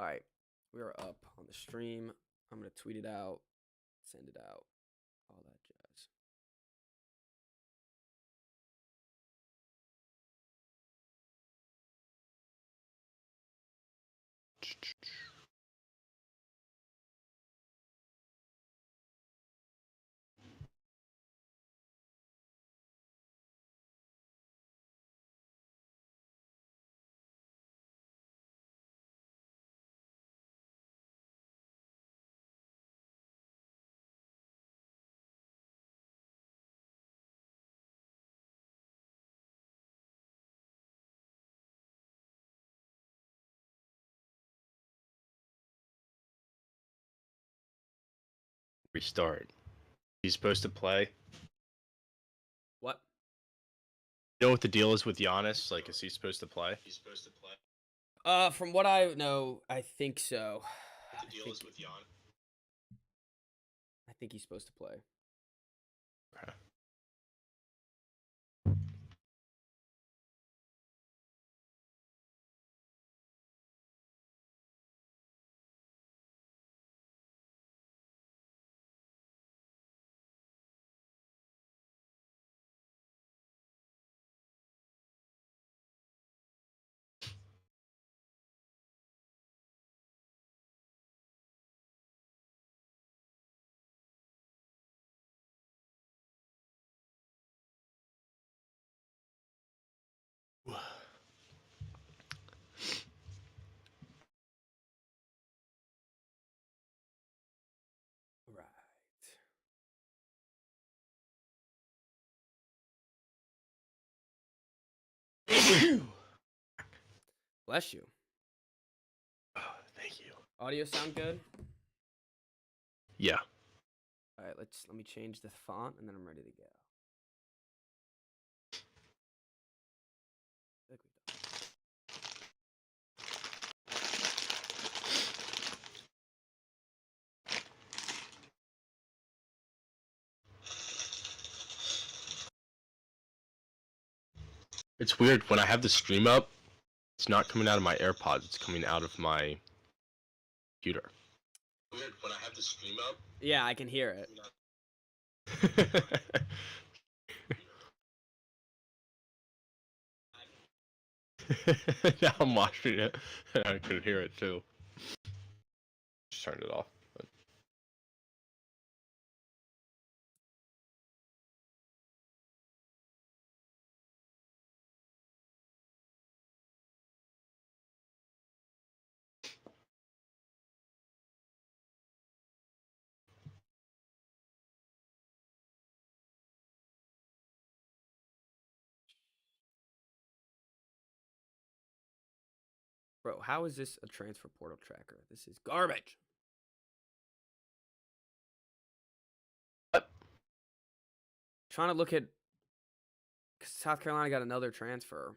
All right, we are up on the stream. I'm gonna tweet it out, send it out, all that jazz. Restart. He's supposed to play. What? You know what the deal is with Giannis? Like, is he supposed to play? He's supposed to play. From what I know, I think so. What the deal is with Giannis? I think he's supposed to play. Okay. Right. Bless you. Oh, thank you. Audio sound good? Yeah. All right, let me change the font and then I'm ready to go. I think we're done. It's weird when I have the stream up. It's not coming out of my AirPods. It's coming out of my computer. Weird when I have the stream up. Yeah, I can hear it. Now I'm watching it, and I could hear it too. Just turned it off. But... Bro, how is this a transfer portal tracker? This is garbage. What? Trying to look at South Carolina got another transfer.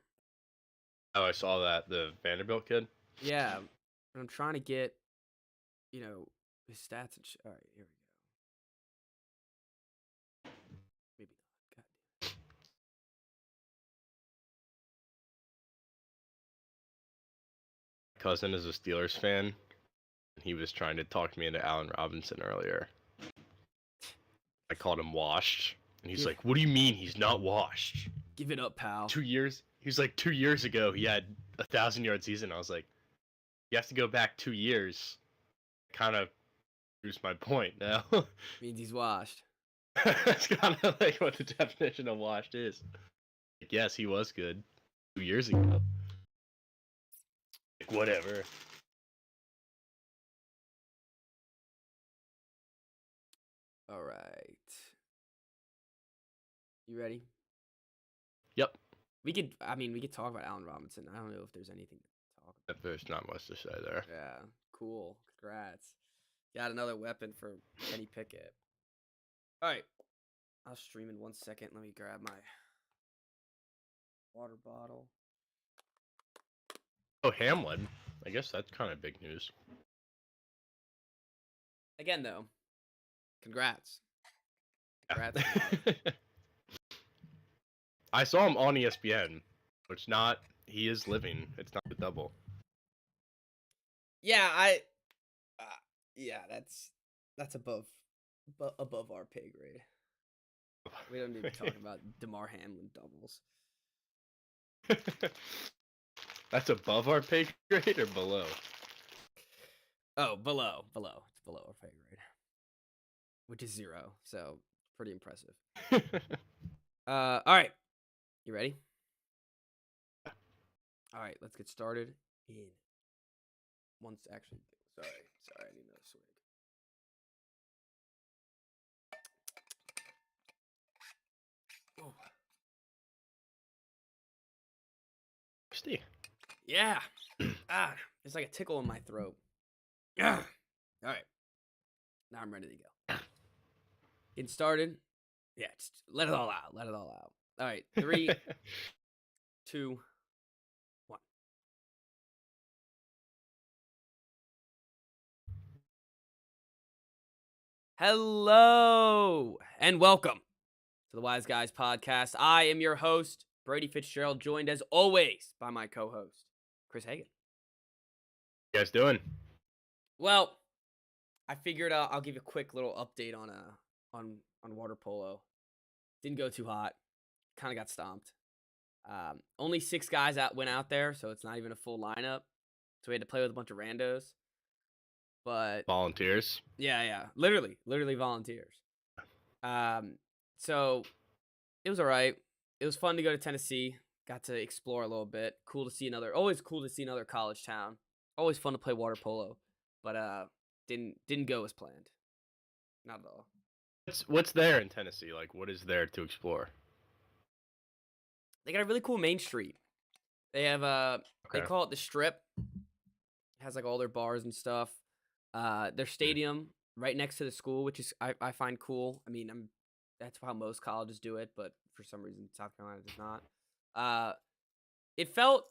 Oh, I saw that. The Vanderbilt kid? Yeah, and I'm trying to get, his stats and shit. All right, here we go. Maybe not. God damn it. Cousin is a Steelers fan. He was trying to talk me into Allen Robinson earlier. I called him washed, and he's like, "What do you mean he's not washed? Give it up, pal." 2 years." He was like, 2 years ago he had 1,000-yard season. I was like, you have to go back 2 years. Kind of proves my point now. Means he's washed. That's kind of like what the definition of washed is. Like, yes, he was good 2 years ago. Like, whatever. All right. You ready? Yep. We could talk about Allen Robinson. I don't know if there's anything to talk about. There's not much to say there. Yeah, cool. Congrats. Got another weapon for Kenny Pickett. All right. I'll stream in 1 second. Let me grab my water bottle. Oh, Hamlin. I guess that's kind of big news. Again, though, congrats. Congrats. I saw him on ESPN, which he is living. It's not a double. Yeah, uh, yeah, that's above our pay grade. We don't need to talk about DeMar Hamlin doubles. That's above our pay grade or below? Oh, below. It's below our pay grade, which is 0. So pretty impressive. All right, you ready? All right, let's get started. Actually, sorry, I need another swig. Oh. Steve. Yeah. It's like a tickle in my throat. Yeah. All right. Now I'm ready to go. Getting started. Yeah, just let it all out. Let it all out. All right. 3, 2, 1. Hello and welcome to the Wise Guys podcast. I am your host, Brady Fitzgerald, joined as always by my co-host, Chris Hagan. You guys doing? Well, I figured I'll give you a quick little update on water polo. Didn't go too hot. Kind of got stomped. Only 6 guys went out there, so it's not even a full lineup. So we had to play with a bunch of randos. But Volunteers. yeah, literally volunteers. So it was all right. It was fun to go to Tennessee. Got to explore a little bit. Always cool to see another college town. Always fun to play water polo, but didn't go as planned. Not at all. What's there in Tennessee? Like, what is there to explore? They got a really cool main street. They have they call it the Strip. It has like all their bars and stuff. Their stadium right next to the school, which is I find cool. I mean, that's how most colleges do it, but for some reason South Carolina does not. It felt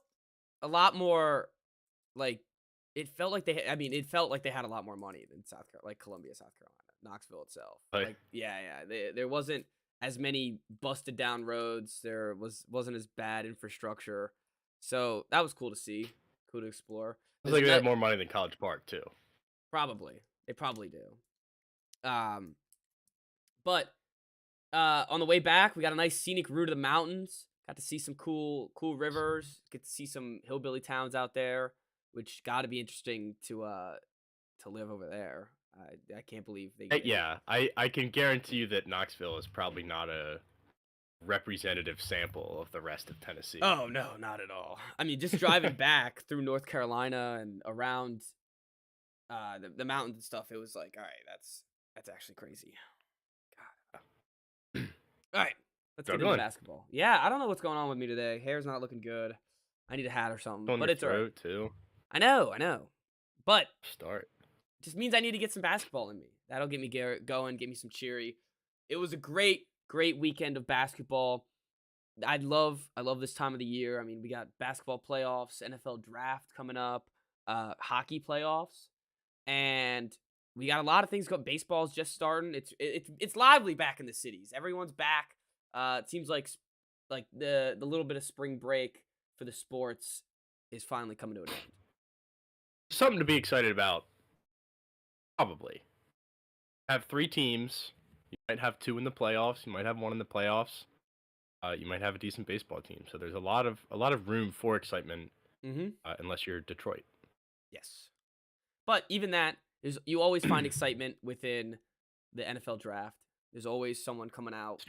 a lot more like it felt like they had a lot more money than Columbia, South Carolina, Knoxville itself. Right. Like there wasn't as many busted down roads. There wasn't as bad infrastructure. So that was cool to see, cool to explore. It's like they have more money than College Park too. Probably. They probably do. But on the way back, we got a nice scenic route of the mountains. Got to see some cool rivers. Get to see some hillbilly towns out there, which got to be interesting to live over there. I can't believe they. Yeah, I can guarantee you that Knoxville is probably not a representative sample of the rest of Tennessee. Oh no, not at all. I mean, just driving back through North Carolina and around the mountains and stuff, it was like, all right, that's actually crazy. God. All right, let's get into basketball. Yeah, I don't know what's going on with me today. Hair's not looking good. I need a hat or something. But it's alright too. I know. But start. Just means I need to get some basketball in me. That'll get me going, get me some cheery. It was a great weekend of basketball. I love this time of the year. I mean, we got basketball playoffs, NFL draft coming up, hockey playoffs, and we got a lot of things going. Baseball's just starting. It's lively back in the cities. Everyone's back. It seems like the little bit of spring break for the sports is finally coming to an end. Something to be excited about. Probably. Have 3 teams. You might have 2 in the playoffs. You might have 1 in the playoffs. You might have a decent baseball team. So there's a lot of room for excitement. Unless you're Detroit. Yes, but even that is, you always find excitement within the NFL draft. There's always someone coming out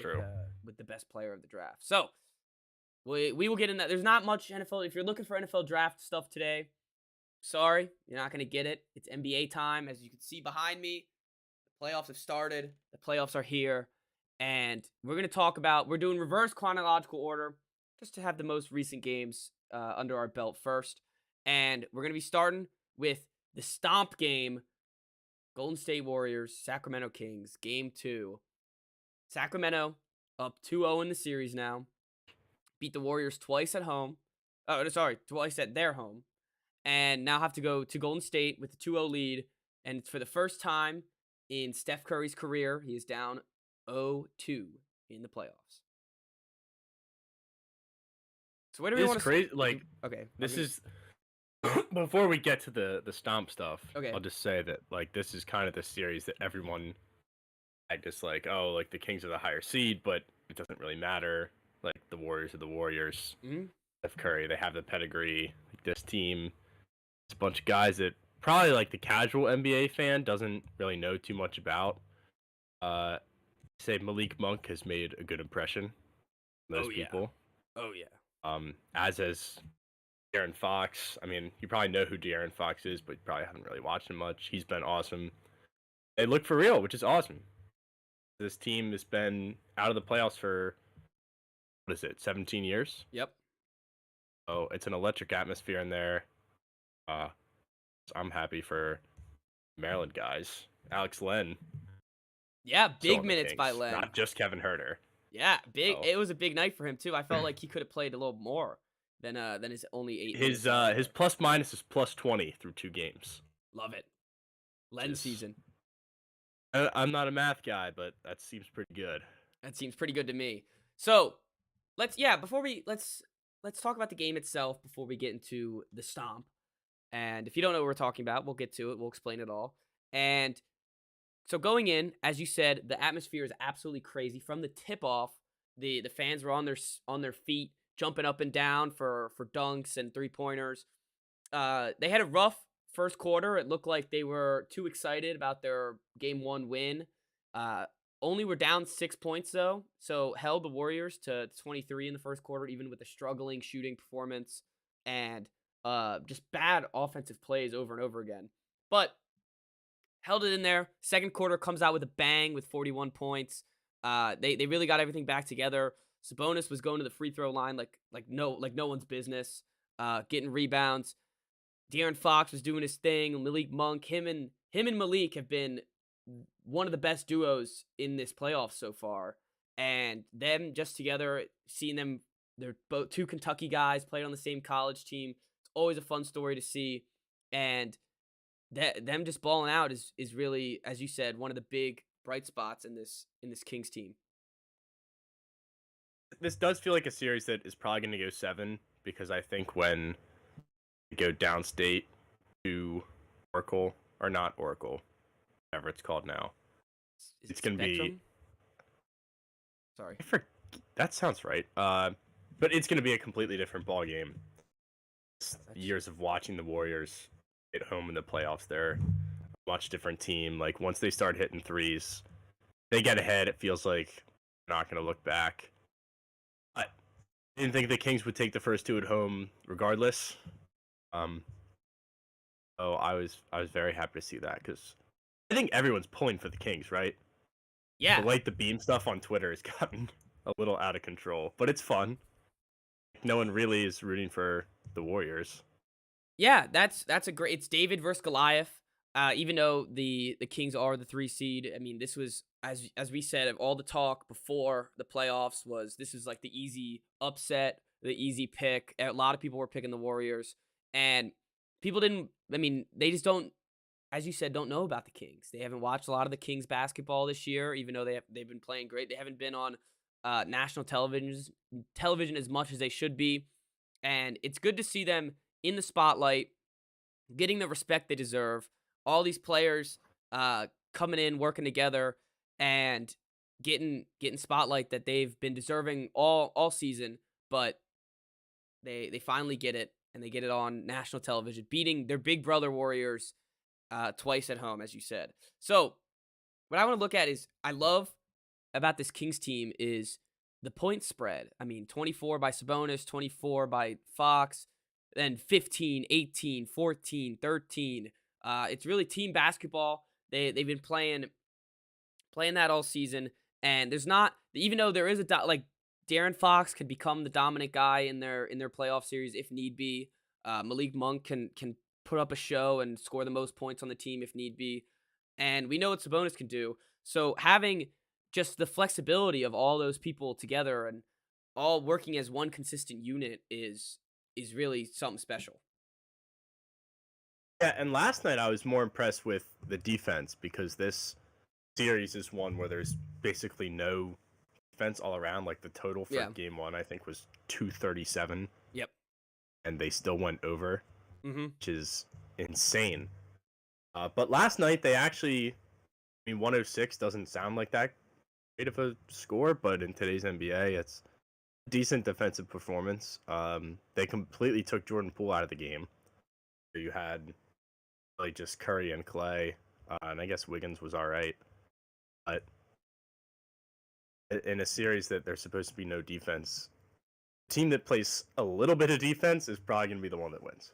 with the best player of the draft. So we will get in that. There's not much NFL. If you're looking for NFL draft stuff today, sorry, you're not going to get it. It's NBA time. As you can see behind me, the playoffs have started. The playoffs are here. And we're going to talk about, we're doing reverse chronological order just to have the most recent games under our belt first. And we're going to be starting with the stomp game, Golden State Warriors, Sacramento Kings, game 2. Sacramento up 2-0 in the series now. Beat the Warriors twice at home. Twice at their home. And now have to go to Golden State with a 2-0 lead. And for the first time in Steph Curry's career, he is down 0-2 in the playoffs. So where do we want to crazy? Like, okay, this is Before we get to the stomp stuff, Okay. I'll just say that like this is kind of the series that everyone I just like, oh, like the Kings are the higher seed, but it doesn't really matter. Like the Warriors are the Warriors. Hmm. Steph Curry, they have the pedigree. Like this team, it's a bunch of guys that probably like the casual NBA fan doesn't really know too much about. Uh, say Malik Monk has made a good impression. On those Oh yeah. people. Oh yeah. As has De'Aaron Fox. I mean, you probably know who De'Aaron Fox is, but you probably haven't really watched him much. He's been awesome. They look for real, which is awesome. This team has been out of the playoffs for what is it, 17 years? Yep. Oh, it's an electric atmosphere in there. Uh, so I'm happy for Maryland guys. Alex Len, Yeah, still big on the minutes by Kings, Len. not just Kevin Herter. Yeah, big. So It was a big night for him too. I felt like he could have played a little more than his only 8 his minutes. his plus minus is plus 20 through 2 games. Love it. Len season. I'm not a math guy, but that seems pretty good. That seems pretty good to me. So before let's talk about the game itself before we get into the stomp. And if you don't know what we're talking about, we'll get to it. We'll explain it all. And so going in, as you said, the atmosphere is absolutely crazy. From the tip off, the fans were on their feet, jumping up and down for dunks and 3-pointers. They had a rough first quarter. It looked like they were too excited about their game 1 win. Only were down 6 points though, so held the Warriors to 23 in the first quarter, even with a struggling shooting performance and just bad offensive plays over and over again. But held it in there. Second quarter comes out with a bang with 41 points. They really got everything back together. Sabonis was going to the free throw line like no one's business. Getting rebounds. De'Aaron Fox was doing his thing. Malik Monk, him and Malik have been one of the best duos in this playoff so far. And them just together, seeing them, they're both 2 Kentucky guys, played on the same college team. It's always a fun story to see. And them just balling out is really, as you said, one of the big bright spots in this Kings team. This does feel like a series that is probably going to go 7 because I think when you go downstate to Oracle, or not Oracle, whatever it's called now, it's going to be. Sorry, that sounds right. But it's going to be a completely different ball game. Years of watching the Warriors at home in the playoffs, they're a much different team. Like once they start hitting threes, they get ahead. It feels like they're not going to look back. I didn't think the Kings would take the first 2 at home, regardless. So I was very happy to see that because I think everyone's pulling for the Kings, right? yeah. The light the beam stuff on Twitter has gotten a little out of control, but it's fun. No one really is rooting for the Warriors. Yeah, that's a great. It's David versus Goliath. Even though the Kings are the 3 seed, I mean, this was as we said, of all the talk before the playoffs was this was like the easy upset, the easy pick. A lot of people were picking the Warriors, and people didn't. I mean, they just don't, as you said, don't know about the Kings. They haven't watched a lot of the Kings basketball this year, even though they've been playing great. They haven't been on national television as much as they should be, and it's good to see them in the spotlight, getting the respect they deserve. All these players coming in, working together, and getting spotlight that they've been deserving all season, but they finally get it, and they get it on national television, beating their big brother Warriors twice at home, as you said. So what I want to look at is I love about this Kings team is the point spread. I mean, 24 by Sabonis, 24 by Fox, then 15, 18, 14, 13. It's really team basketball. They've been playing that all season, and there's not, even though there is like De'Aaron Fox can become the dominant guy in their playoff series if need be. Malik Monk can put up a show and score the most points on the team if need be, and we know what Sabonis can do. So having just the flexibility of all those people together and all working as one consistent unit is really something special. Yeah, and last night I was more impressed with the defense because this series is one where there's basically no defense all around. Like the total for game 1, I think, was 237. Yep. And they still went over. which is insane. But last night they actually, 106 doesn't sound like that great of a score, but in today's NBA, it's a decent defensive performance. They completely took Jordan Poole out of the game. You had really just Curry and Clay, and I guess Wiggins was all right. But in a series that there's supposed to be no defense, the team that plays a little bit of defense is probably going to be the one that wins.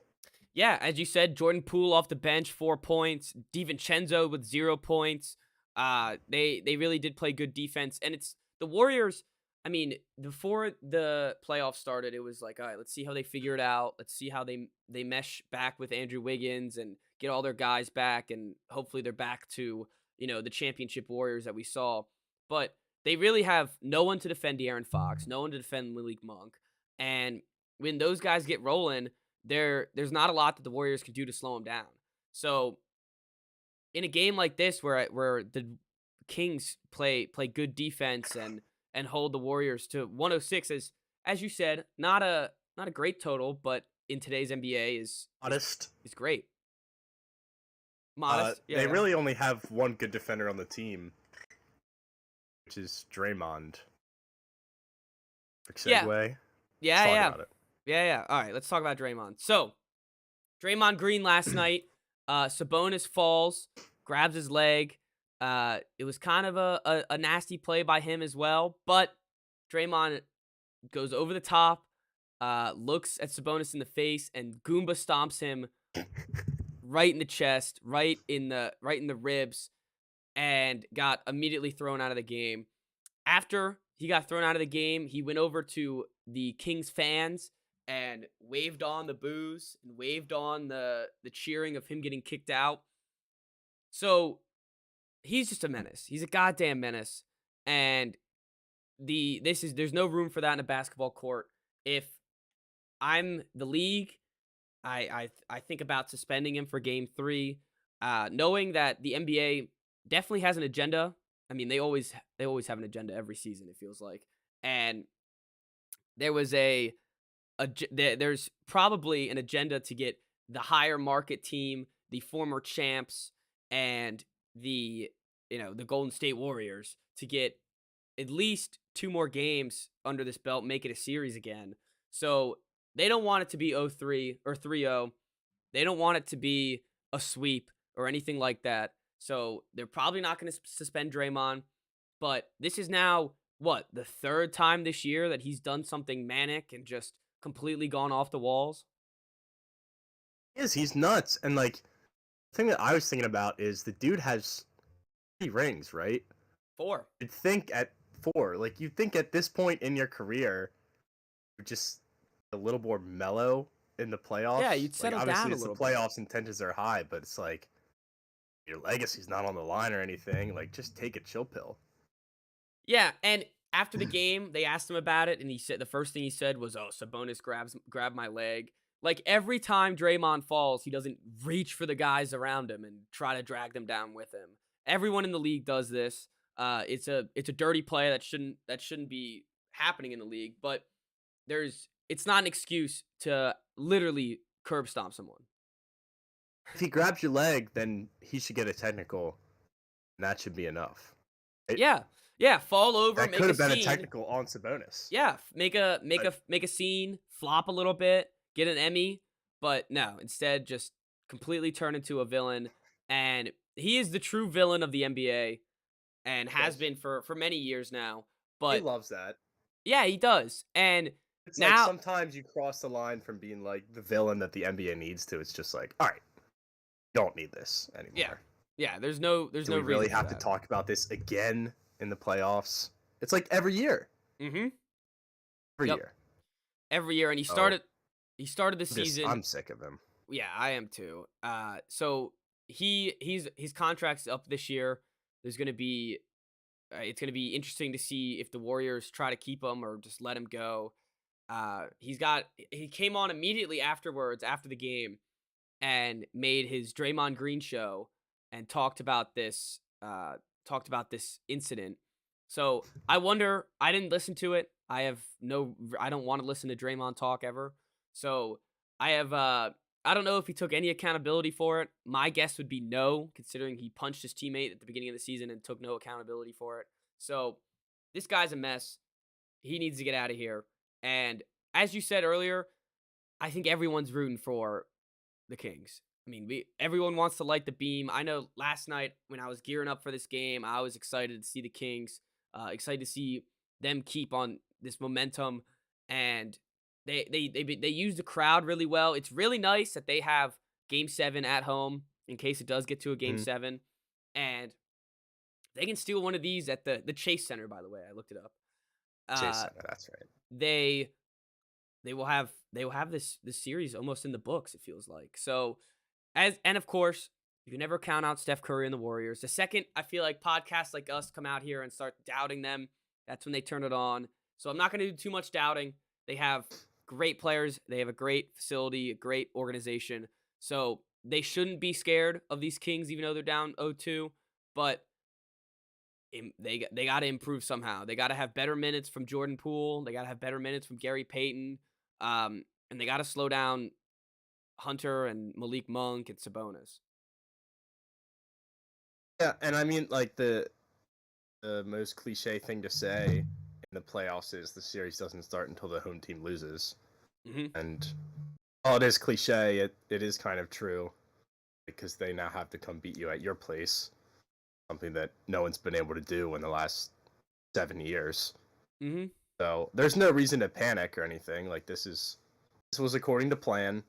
Yeah, as you said, Jordan Poole off the bench, 4 points. DiVincenzo with 0 points. They really did play good defense, and it's the Warriors. I mean, before the playoffs started, it was like, all right, let's see how they figure it out. Let's see how they mesh back with Andrew Wiggins and get all their guys back, and hopefully they're back to the championship Warriors that we saw. But they really have no one to defend De'Aaron Fox, no one to defend Malik Monk, and when those guys get rolling, there's not a lot that the Warriors can do to slow them down. So in a game like this where the Kings play good defense and hold the Warriors to 106 as you said, not a great total, but in today's NBA is great. Modest. They really only have one good defender on the team, which is Draymond. Segue. Yeah. All right, let's talk about Draymond. So, Draymond Green last night, Sabonis falls, grabs his leg. It was kind of a nasty play by him as well, but Draymond goes over the top, looks at Sabonis in the face, and Goomba stomps him right in the chest, right in the ribs, and got immediately thrown out of the game. After he got thrown out of the game, he went over to the Kings fans and waved on the boos and waved on the cheering of him getting kicked out. So he's just a menace. He's a goddamn menace. And there's no room for that in a basketball court. If I'm the league, I think about suspending him for game 3, knowing that the NBA definitely has an agenda. I mean, they always have an agenda every season, it feels like. And there was there's probably an agenda to get the higher market team, the former champs, and the Golden State Warriors to get at least 2 more games under this belt, make it a series again. So they don't want it to be 0-3 or 3-0. They don't want it to be a sweep or anything like that. So they're probably not going to suspend Draymond. But this is now, the 3rd time this year that he's done something manic and just completely gone off the walls? He's nuts. And, the thing that I was thinking about is the dude has 3 rings, right? 4. You'd think at 4. You'd think at this point in your career, you're just a little more mellow in the playoffs. Yeah, you'd settle down a little bit. Obviously, it's the playoffs and tensions are high, but it's your legacy's not on the line or anything. Just take a chill pill. Yeah, and after the game, they asked him about it, and he said the first thing he said was, "Oh, Sabonis grabbed my leg." Every time Draymond falls, he doesn't reach for the guys around him and try to drag them down with him. Everyone in the league does this. It's a dirty play that shouldn't be happening in the league, but it's not an excuse to literally curb stomp someone. If he grabs your leg, then he should get a technical, and that should be enough. Yeah, fall over. That could have been a technical on Sabonis. Yeah, make a scene, flop a little bit, get an Emmy, but no, instead just completely turn into a villain. And he is the true villain of the NBA, and has been for many years now. But he loves that. Yeah, he does. And it's now sometimes you cross the line from being the villain that the NBA needs to. It's just all right, don't need this anymore. Yeah. There's no reason. We really have to talk about this again in the playoffs. It's every year. Mm-hmm. Every year, and he started the season. I'm sick of him. Yeah, I am too. So his contract's up this year. There's gonna be it's gonna be interesting to see if the Warriors try to keep him or just let him go. He came on immediately afterwards after the game and made his Draymond Green show and talked about this incident. So I wonder, I didn't listen to it. I don't want to listen to Draymond talk ever. So I have I don't know if he took any accountability for it. My guess would be no, considering he punched his teammate at the beginning of the season and took no accountability for it. So this guy's a mess. He needs to get out of here. And as you said earlier, I think everyone's rooting for the Kings. I mean, everyone wants to light the beam. I know last night when I was gearing up for this game, I was excited to see the Kings, excited to see them keep on this momentum, and they use the crowd really well. It's really nice that they have Game 7 at home in case it does get to a Game Mhm. 7, and they can steal one of these at the Chase Center. By the way, I looked it up. Chase Uh, Center, that's right. they will have this series almost in the books. It feels like so. And of course, you can never count out Steph Curry and the Warriors. The second I feel like podcasts like us come out here and start doubting them, that's when they turn it on. So I'm not going to do too much doubting. They have great players. They have a great facility, a great organization. So they shouldn't be scared of these Kings, even though they're down 0-2. But they got to improve somehow. They got to have better minutes from Jordan Poole. They got to have better minutes from Gary Payton. And they got to slow down Hunter and Malik Monk and Sabonis. Yeah, and I mean, like the most cliche thing to say in the playoffs is the series doesn't start until the home team loses. Mm-hmm. And while it is cliche, it is kind of true because they now have to come beat you at your place, something that no one's been able to do in the last 7 years. Mm-hmm. So there's no reason to panic or anything. Like this was according to plan.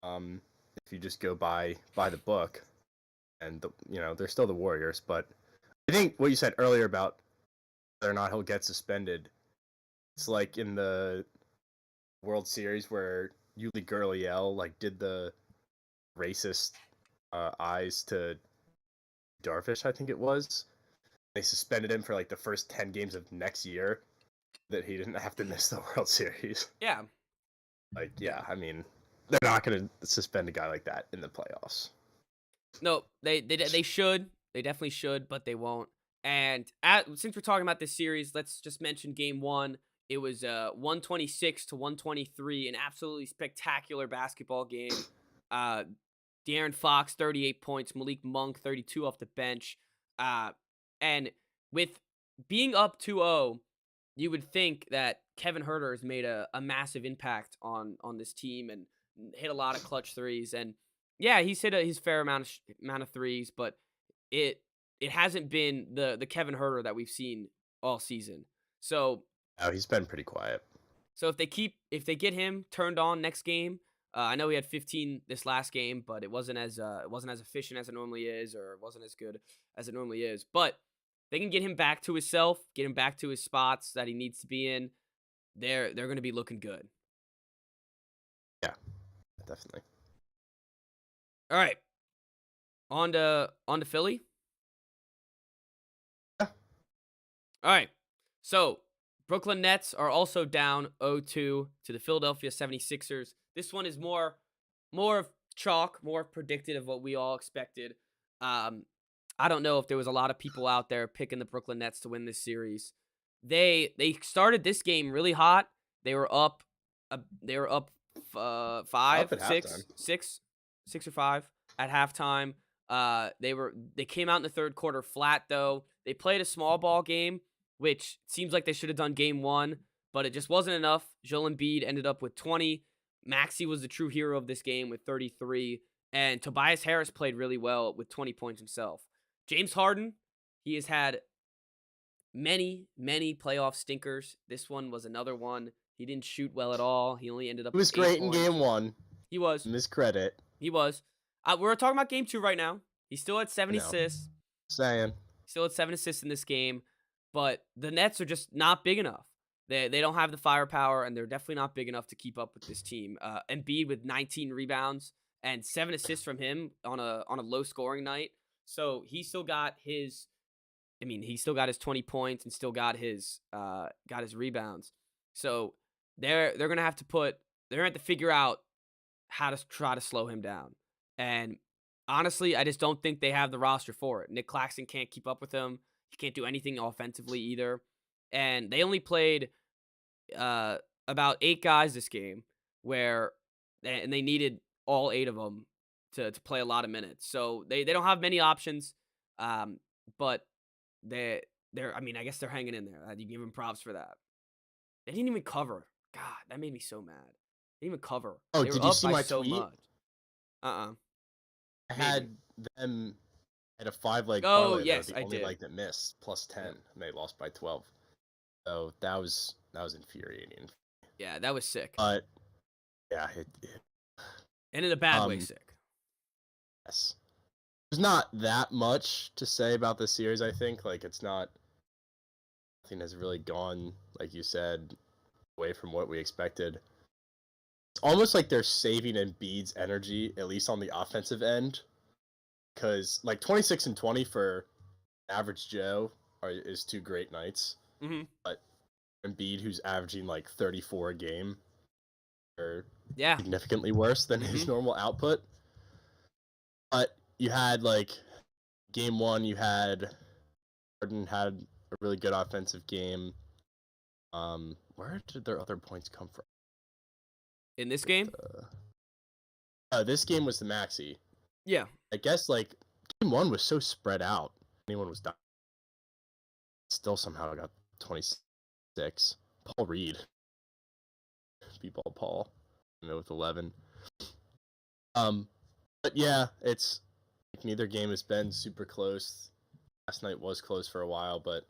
If you just go by the book, and they're still the Warriors, but I think what you said earlier about whether or not he'll get suspended, it's like in the World Series where Yuli Gurriel like did the racist eyes to Darvish, I think it was. They suspended him for like the first 10 games of next year that he didn't have to miss the World Series. Yeah. Like, yeah, I mean, they're not going to suspend a guy like that in the playoffs. No, they should. They definitely should, but they won't. And since we're talking about this series, let's just mention Game 1. It was 126 to 123, an absolutely spectacular basketball game. De'Aaron Fox, 38 points. Malik Monk, 32 off the bench. And with being up 2-0, you would think that Kevin Huerter has made a massive impact on this team and hit a lot of clutch threes. And yeah, he's hit his fair amount of threes, but it hasn't been the Kevin Huerter that we've seen all season. So he's been pretty quiet. So if they get him turned on next game, I know he had 15 this last game, but it wasn't as efficient as it normally is, or it wasn't as good as it normally is. But they can get him back to himself, get him back to his spots that he needs to be in. They're going to be looking good. Yeah, definitely. All right, on to Philly. Yeah. All right, so Brooklyn Nets are also down 0-2 to the Philadelphia 76ers. This one is more of chalk, more predicted of what we all expected. I don't know if there was a lot of people out there picking the Brooklyn Nets to win this series. They started this game really hot. They were up 5, 6 or 5 at halftime. They came out in the third quarter flat though. They played a small ball game, which seems like they should have done Game 1, but it just wasn't enough. Joel Embiid ended up with 20. Maxey was the true hero of this game with 33, and Tobias Harris played really well with 20 points himself. James Harden, he has had many playoff stinkers. This one was another one. He didn't shoot well at all. He only ended up. He was great in Game 1. He was. Miscredit. He was. We're talking about Game 2 right now. He still had 7 assists. Saying. Still had 7 assists in this game, but the Nets are just not big enough. They don't have the firepower, and they're definitely not big enough to keep up with this team. Embiid with 19 rebounds and 7 assists from him on a low scoring night. So he still got his 20 points and still got his rebounds. So they're gonna have to figure out how to try to slow him down. And honestly, I just don't think they have the roster for it. Nick Claxton can't keep up with him. He can't do anything offensively either. And they only played about 8 guys this game, and they needed all 8 of them to play a lot of minutes. So they don't have many options, but they're I mean, I guess they're hanging in there. You give them props for that. They didn't even cover. God, that made me so mad. They didn't even cover. Oh, They were did you up see by my so tweet? much. Uh-uh. I Maybe. had them at a 5-leg Oh, parlay. yes, The I only did. leg that missed plus 10, Yep. and they lost by 12. So that was infuriating. Yeah, that was sick. But yeah, And in a bad way sick. yes. There's not that much to say about this series, I think. Like, it's not, nothing has really gone, like you said, away from what we expected. It's almost like they're saving Embiid's energy, at least on the offensive end. Because, like, 26 and 20 for average Joe is 2 great nights. Mm-hmm. But Embiid, who's averaging, like, 34 a game, are Yeah. significantly worse than his normal output. But you had, like, game 1, you had Harden had a really good offensive game. Where did their other points come from? In this game? This game was the Maxey. Yeah. I guess, like, game 1 was so spread out. Anyone was dying. Still somehow got 26. Paul Reed. B-ball Paul. With 11. But yeah, it's neither game has been super close. Last night was close for a while, but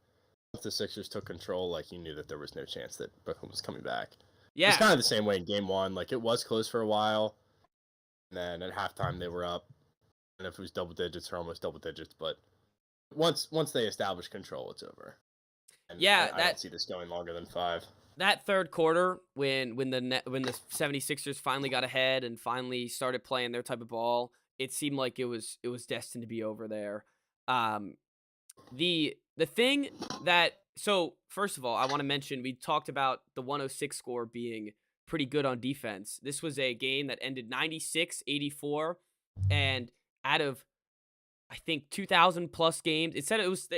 once the Sixers took control, like, you knew that there was no chance that Brooklyn was coming back. Yeah. It's kind of the same way in game 1. Like, it was close for a while, and then at halftime they were up. And if it was double digits or almost double digits, but once they establish control, it's over. And yeah, I don't see this going longer than 5. That third quarter, when the 76ers finally got ahead and finally started playing their type of ball, it seemed like it was destined to be over there. The thing that, so first of all, I want to mention, we talked about the 106 score being pretty good on defense. This was a game that ended 96-84, and out of, I think, 2,000 plus games, it said it was,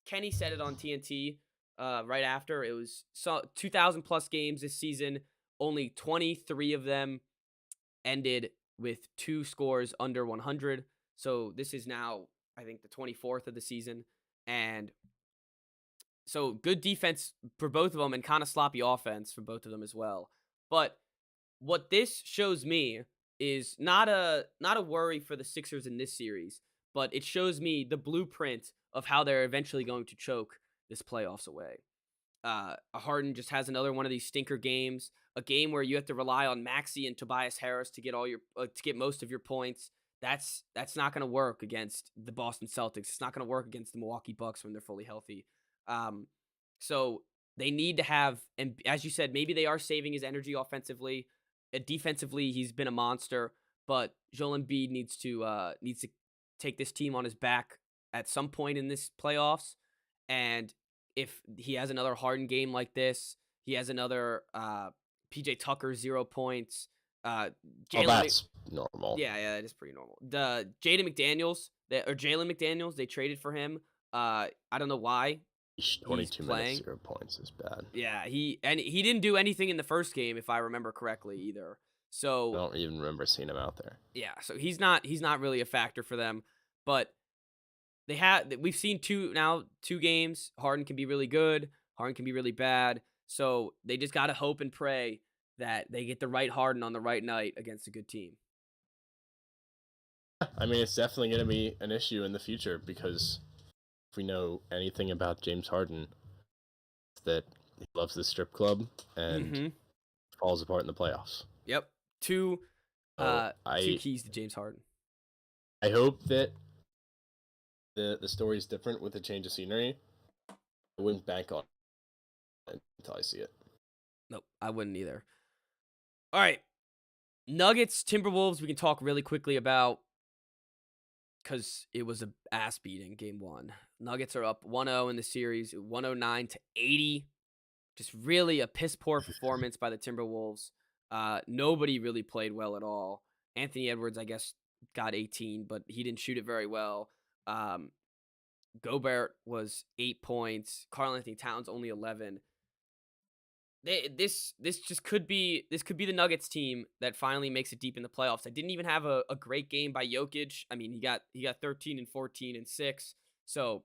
Kenny said it on TNT right after, it was 2,000 plus games this season. Only 23 of them ended with 2 scores under 100. So this is now, I think, the 24th of the season. And so good defense for both of them and kind of sloppy offense for both of them as well. But what this shows me is not a worry for the Sixers in this series, but it shows me the blueprint of how they're eventually going to choke this playoffs away. Harden just has another one of these stinker games, a game where you have to rely on Maxey and Tobias Harris to get all your to get most of your points. That's not going to work against the Boston Celtics. It's not going to work against the Milwaukee Bucks when they're fully healthy. So they need to have, and as you said, maybe they are saving his energy offensively. Defensively, he's been a monster, but Joel Embiid needs to take this team on his back at some point in this playoffs. And if he has another Harden game like this, he has another PJ Tucker 0 points. That's normal. Yeah, that is pretty normal. The Jalen McDaniels, they traded for him. I don't know why. 22 minutes, 0 points is bad. Yeah, he didn't do anything in the first game, if I remember correctly, either. So I don't even remember seeing him out there. Yeah, so he's not really a factor for them. But we've seen two games. Harden can be really good. Harden can be really bad. So they just got to hope and pray that they get the right Harden on the right night against a good team. I mean, it's definitely going to be an issue in the future because if we know anything about James Harden, it's that he loves the strip club and falls apart in the playoffs. Yep. Two keys to James Harden. I hope that the story is different with a change of scenery. I wouldn't bank on it until I see it. Nope, I wouldn't either. All right. Nuggets, Timberwolves, we can talk really quickly about because it was a ass beating game 1. Nuggets are up 1-0 in the series, 109-80. Just really a piss poor performance by the Timberwolves. Nobody really played well at all. Anthony Edwards, I guess, got 18, but he didn't shoot it very well. Gobert was 8 points. Karl Anthony Towns only 11. This could be the Nuggets team that finally makes it deep in the playoffs. I didn't even have a great game by Jokic. I mean, he got 13 and 14 and 6. So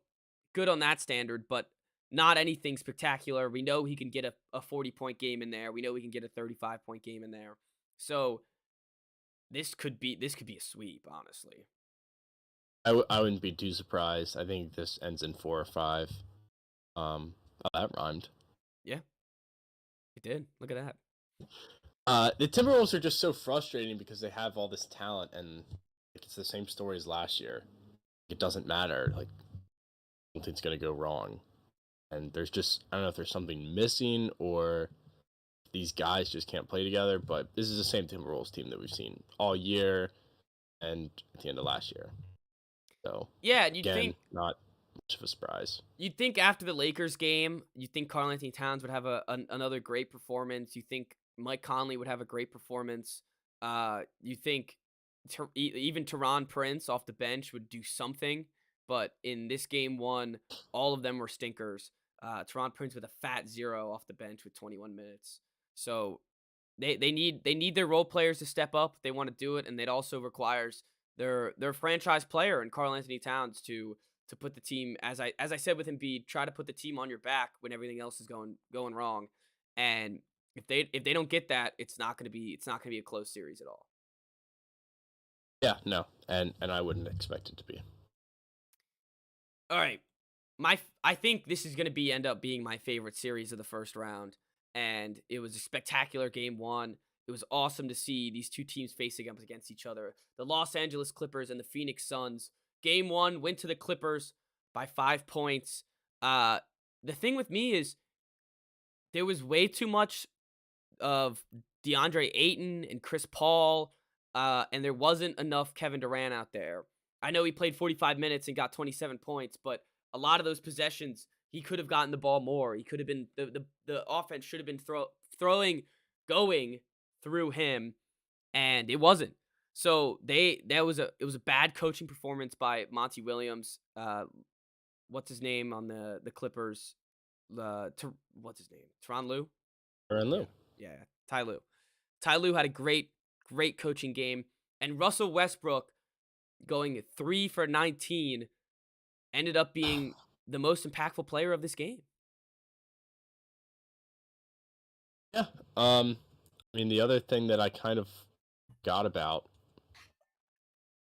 good on that standard, but not anything spectacular. We know he can get a 40-point game in there. We know he can get a 35-point game in there. So this could be a sweep, honestly. I wouldn't be too surprised. I think this ends in 4 or 5. That rhymed. Yeah, it did. Look at that. The Timberwolves are just so frustrating because they have all this talent, and it's the same story as last year. It doesn't matter. Like, something's going to go wrong. And there's just, I don't know if there's something missing or these guys just can't play together, but this is the same Timberwolves team that we've seen all year and at the end of last year. So, yeah, and again, not much of a surprise. You'd think after the Lakers game, you think Karl-Anthony Towns would have another great performance. You think Mike Conley would have a great performance. You think even Teron Prince off the bench would do something. But in this game 1, all of them were stinkers. Teron Prince with a fat 0 off the bench with 21 minutes. So they need their role players to step up if they want to do it, and it also requires their franchise player and Karl-Anthony Towns to put the team, as I said with Embiid, try to put the team on your back when everything else is going wrong. And if they don't get that, it's not gonna be a close series at all. Yeah, no, and I wouldn't expect it to be. All right, I think this is gonna end up being my favorite series of the first round, and it was a spectacular game 1. It was awesome to see these two teams facing up against each other. The Los Angeles Clippers and the Phoenix Suns. Game 1 went to the Clippers by 5 points. The thing with me is there was way too much of DeAndre Ayton and Chris Paul, and there wasn't enough Kevin Durant out there. I know he played 45 minutes and got 27 points, but a lot of those possessions, he could have gotten the ball more. He could have been the offense should have been going through him, and it wasn't. So it was a bad coaching performance by Monty Williams. What's his name on the Clippers? What's his name? Tyronn Lue? Tyronn Lue. Yeah, Ty Lue. Ty Lue had a great coaching game, and Russell Westbrook going 3 for 19 ended up being the most impactful player of this game. Yeah. I mean, the other thing that I kind of got about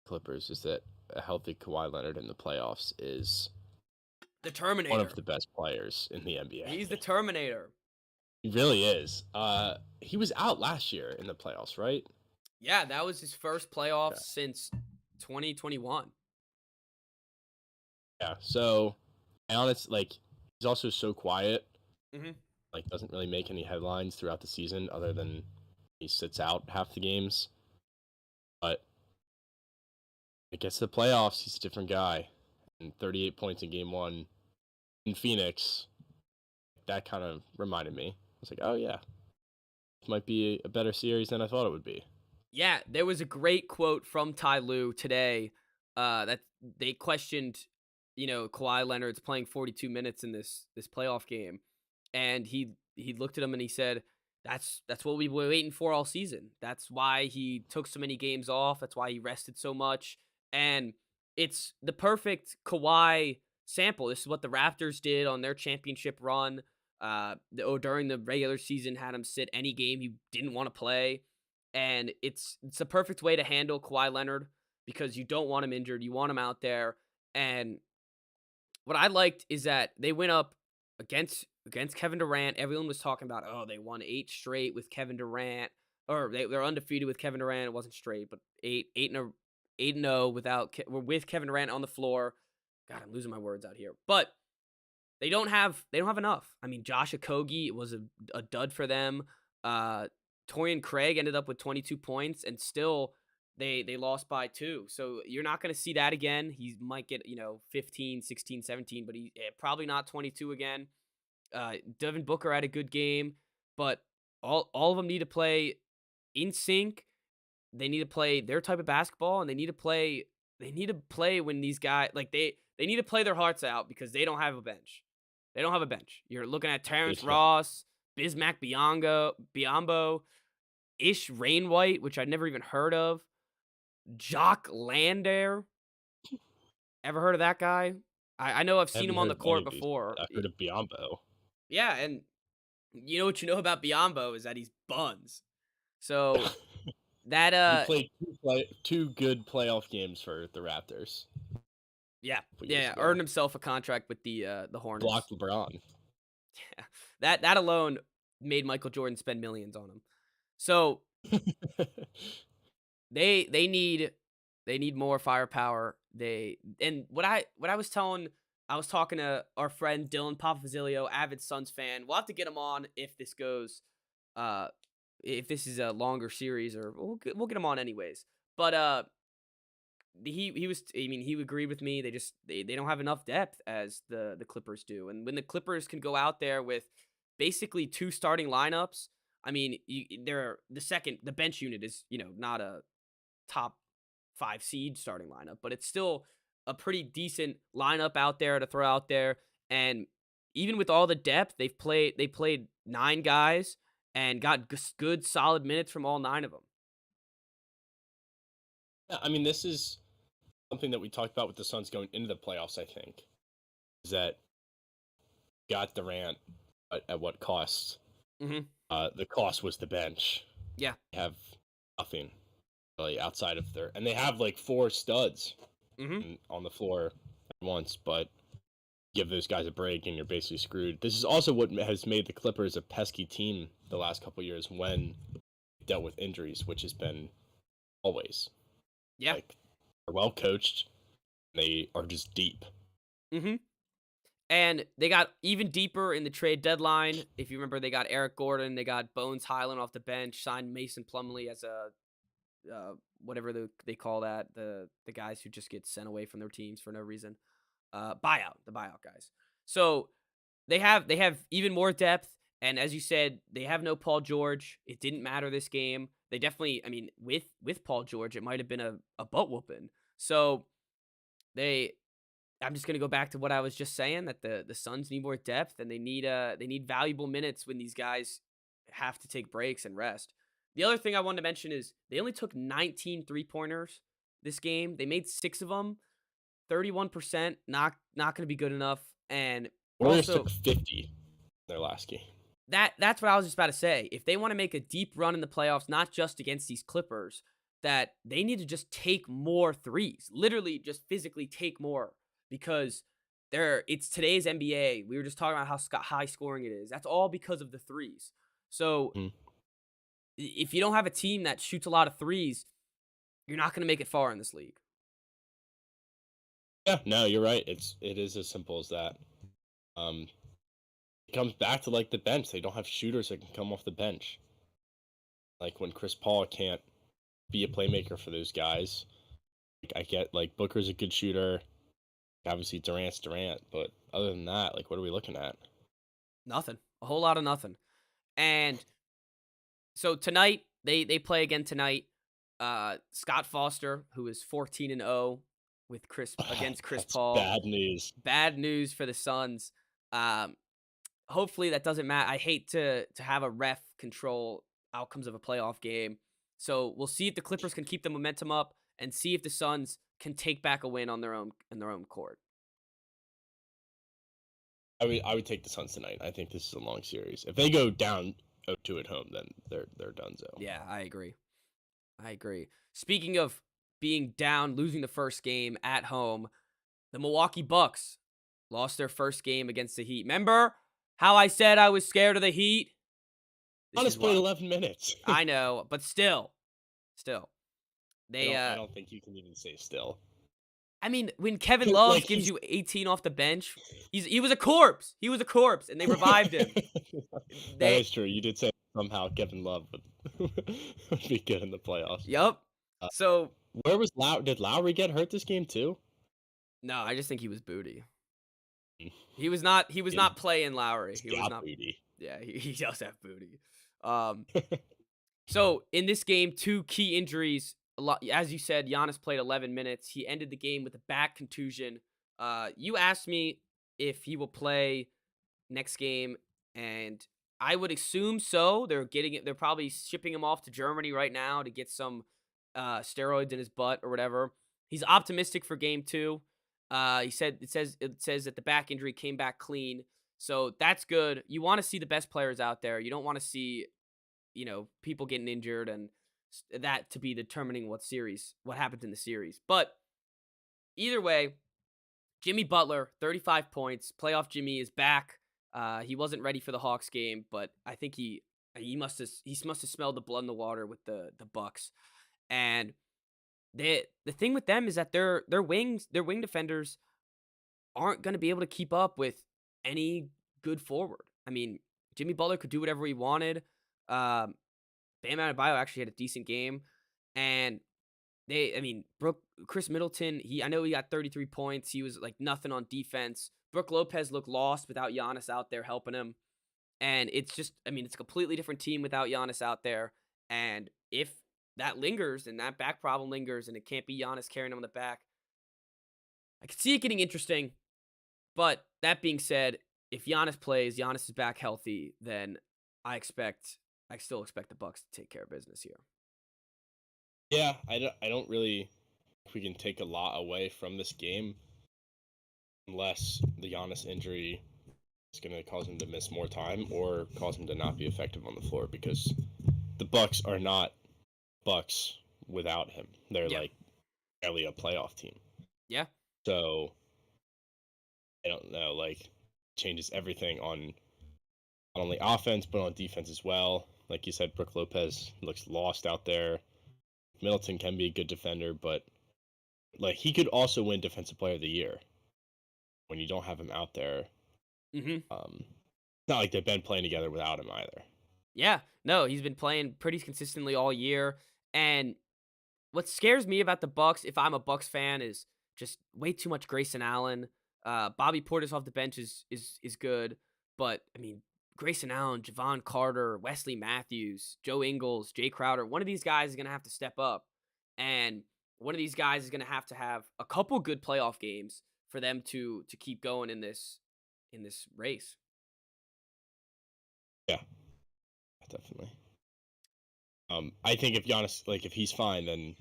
Clippers is that a healthy Kawhi Leonard in the playoffs is the Terminator. One of the best players in the NBA. He's the Terminator. He really is. He was out last year in the playoffs, right? Yeah, that was his first playoffs since 2021. Yeah, so he's also so quiet. Mm-hmm. Like, doesn't really make any headlines throughout the season other than he sits out half the games. But it gets to the playoffs, he's a different guy. And 38 points in game 1 in Phoenix, that kind of reminded me. I was like, oh yeah, this might be a better series than I thought it would be. Yeah, there was a great quote from Ty Lue today that they questioned, Kawhi Leonard's playing 42 minutes in this playoff game. And he looked at him and he said, that's what we were waiting for all season. That's why he took so many games off. That's why he rested so much. And it's the perfect Kawhi sample. This is what the Raptors did on their championship run. During the regular season, had him sit any game he didn't want to play. And it's a perfect way to handle Kawhi Leonard because you don't want him injured. You want him out there. And what I liked is that they went up against Kevin Durant. Everyone was talking about, oh, they won 8 straight with Kevin Durant, or they're undefeated with Kevin Durant. It wasn't straight, but 8-0 with Kevin Durant on the floor. God, I'm losing my words out here. But they don't have enough. I mean, Josh Okogie was a dud for them. Torrey Craig ended up with 22 points, and still they lost by 2. So you're not going to see that again. He might get 15, 16, 17, but he probably not 22 again. Devin Booker had a good game, but all of them need to play in sync. They need to play their type of basketball, and they need to play when these guys they need to play their hearts out because they don't have a bench. They don't have a bench. You're looking at Terrence Ross, Bismack Biyombo, Ish Rainwhite, which I'd never even heard of, Jock Lander. Ever heard of that guy? I know I've seen him on the court before. I've heard of Biyombo. Yeah, and you know what you know about Biyombo is that he's buns. So that he played two good playoff games for the Raptors. Yeah, earned himself a contract with the Hornets. Blocked LeBron. Yeah, that alone made Michael Jordan spend millions on him. So they need more firepower. What I was talking to our friend Dylan Papafazilio, avid Suns fan. We'll have to get him on if this goes, if this is a longer series, or we'll get him on anyways. But he agreed with me. They don't have enough depth as the Clippers do, and when the Clippers can go out there with basically 2 starting lineups, I mean, the bench unit is not a top 5 seed starting lineup, but it's still a pretty decent lineup out there to throw out there. And even with all the depth, they played 9 guys and got good solid minutes from all 9 of them. Yeah, I mean, this is something that we talked about with the Suns going into the playoffs, I think, is that got Durant at what cost? Mm-hmm. The cost was the bench. Yeah. They have nothing really outside of and they have like 4 studs on the floor at once, but give those guys a break and you're basically screwed. This is also what has made the Clippers a pesky team the last couple of years when they dealt with injuries, which has been always. Yeah. Like, they're well coached. They are just deep. Mm-hmm. And they got even deeper in the trade deadline. If you remember, they got Eric Gordon, they got Bones Highland off the bench, signed Mason Plumlee as a whatever they call that, the guys who just get sent away from their teams for no reason, the buyout guys. So they have even more depth, and as you said, they have no Paul George. It didn't matter this game. They definitely, I mean, with Paul George, it might have been a butt whooping. So I'm just gonna go back to what I was just saying, that the Suns need more depth, and they need valuable minutes when these guys have to take breaks and rest. The other thing I wanted to mention is they only took 19 3-pointers this game. They made 6 of them, 31%. Not going to be good enough. And Warriors took 50 their last game. That's what I was just about to say. If they want to make a deep run in the playoffs, not just against these Clippers, that they need to just take more threes. Literally, just physically take more, because it's today's NBA. We were just talking about how high scoring it is. That's all because of the threes. So if you don't have a team that shoots a lot of threes, you're not going to make it far in this league. Yeah, no, you're right. It is as simple as that. It comes back to like the bench. They don't have shooters that can come off the bench. Like when Chris Paul can't be a playmaker for those guys. Like, I get like Booker's a good shooter. Obviously Durant's Durant, but other than that, like what are we looking at? Nothing. A whole lot of nothing. And so tonight, they play again tonight. Scott Foster, who is 14-0 with against Chris Paul. Bad news. Bad news for the Suns. Hopefully that doesn't matter. I hate to have a ref control outcomes of a playoff game. So we'll see if the Clippers can keep the momentum up and see if the Suns can take back a win on their own court. I would take the Suns tonight. I think this is a long series. If they go down 0-2 at home, then they're done. So yeah, I agree. Speaking of being down, losing the first game at home, the Milwaukee Bucks lost their first game against the Heat. Remember how I said I was scared of the Heat? Giannis played 11 minutes. I know, but still, they. I don't think you can even say still. I mean, when Kevin Love gives you 18 off the bench, he was a corpse. He was a corpse, and they revived him. That is true. You did say somehow Kevin Love would be good in the playoffs. Yep. So where was Lowry? Did Lowry get hurt this game too? No, I just think he was booty. He was not playing Lowry. He was not booty. Yeah, he does have booty. So in this game, 2 key injuries. As you said, Giannis played 11 minutes. He ended the game with a back contusion. You asked me if he will play next game, and I would assume so. They're probably shipping him off to Germany right now to get some steroids in his butt or whatever. He's optimistic for game 2. He said it says that the back injury came back clean. So that's good. You want to see the best players out there. You don't want to see, people getting injured and that to be determining what happens in the series. But either way, Jimmy Butler, 35 points. Playoff Jimmy is back. He wasn't ready for the Hawks game, but I think he must have smelled the blood in the water with the Bucks. And the thing with them is that their wing defenders aren't going to be able to keep up with any good forward. I mean, Jimmy Butler could do whatever he wanted. Bam Adebayo actually had a decent game, and Chris Middleton, I know he got 33 points. He was like nothing on defense. Brook Lopez looked lost without Giannis out there helping him. And it's a completely different team without Giannis out there. And if that lingers and that back problem lingers and it can't be Giannis carrying him on the back, I could see it getting interesting. But that being said, if Giannis plays, Giannis is back healthy, then I still expect the Bucks to take care of business here. Yeah, I don't really think we can take a lot away from this game unless the Giannis injury is going to cause him to miss more time or cause him to not be effective on the floor, because the Bucks are not Bucks without him. They're like barely a playoff team. Yeah. So I don't know, like, changes everything on not only offense but on defense as well. Like you said, Brook Lopez looks lost out there. Middleton can be a good defender, but like he could also win Defensive Player of the Year when you don't have him out there. Mm-hmm. It's not like they've been playing together without him either. Yeah, no, he's been playing pretty consistently all year. And what scares me about the Bucks, if I'm a Bucks fan, is just way too much Grayson Allen. Bobby Portis off the bench is good, but I mean, Grayson Allen, Javon Carter, Wesley Matthews, Joe Ingles, Jay Crowder, one of these guys is going to have to step up. And one of these guys is going to have a couple good playoff games for them to keep going in this race. Yeah, definitely. I think if Giannis, if he's fine, then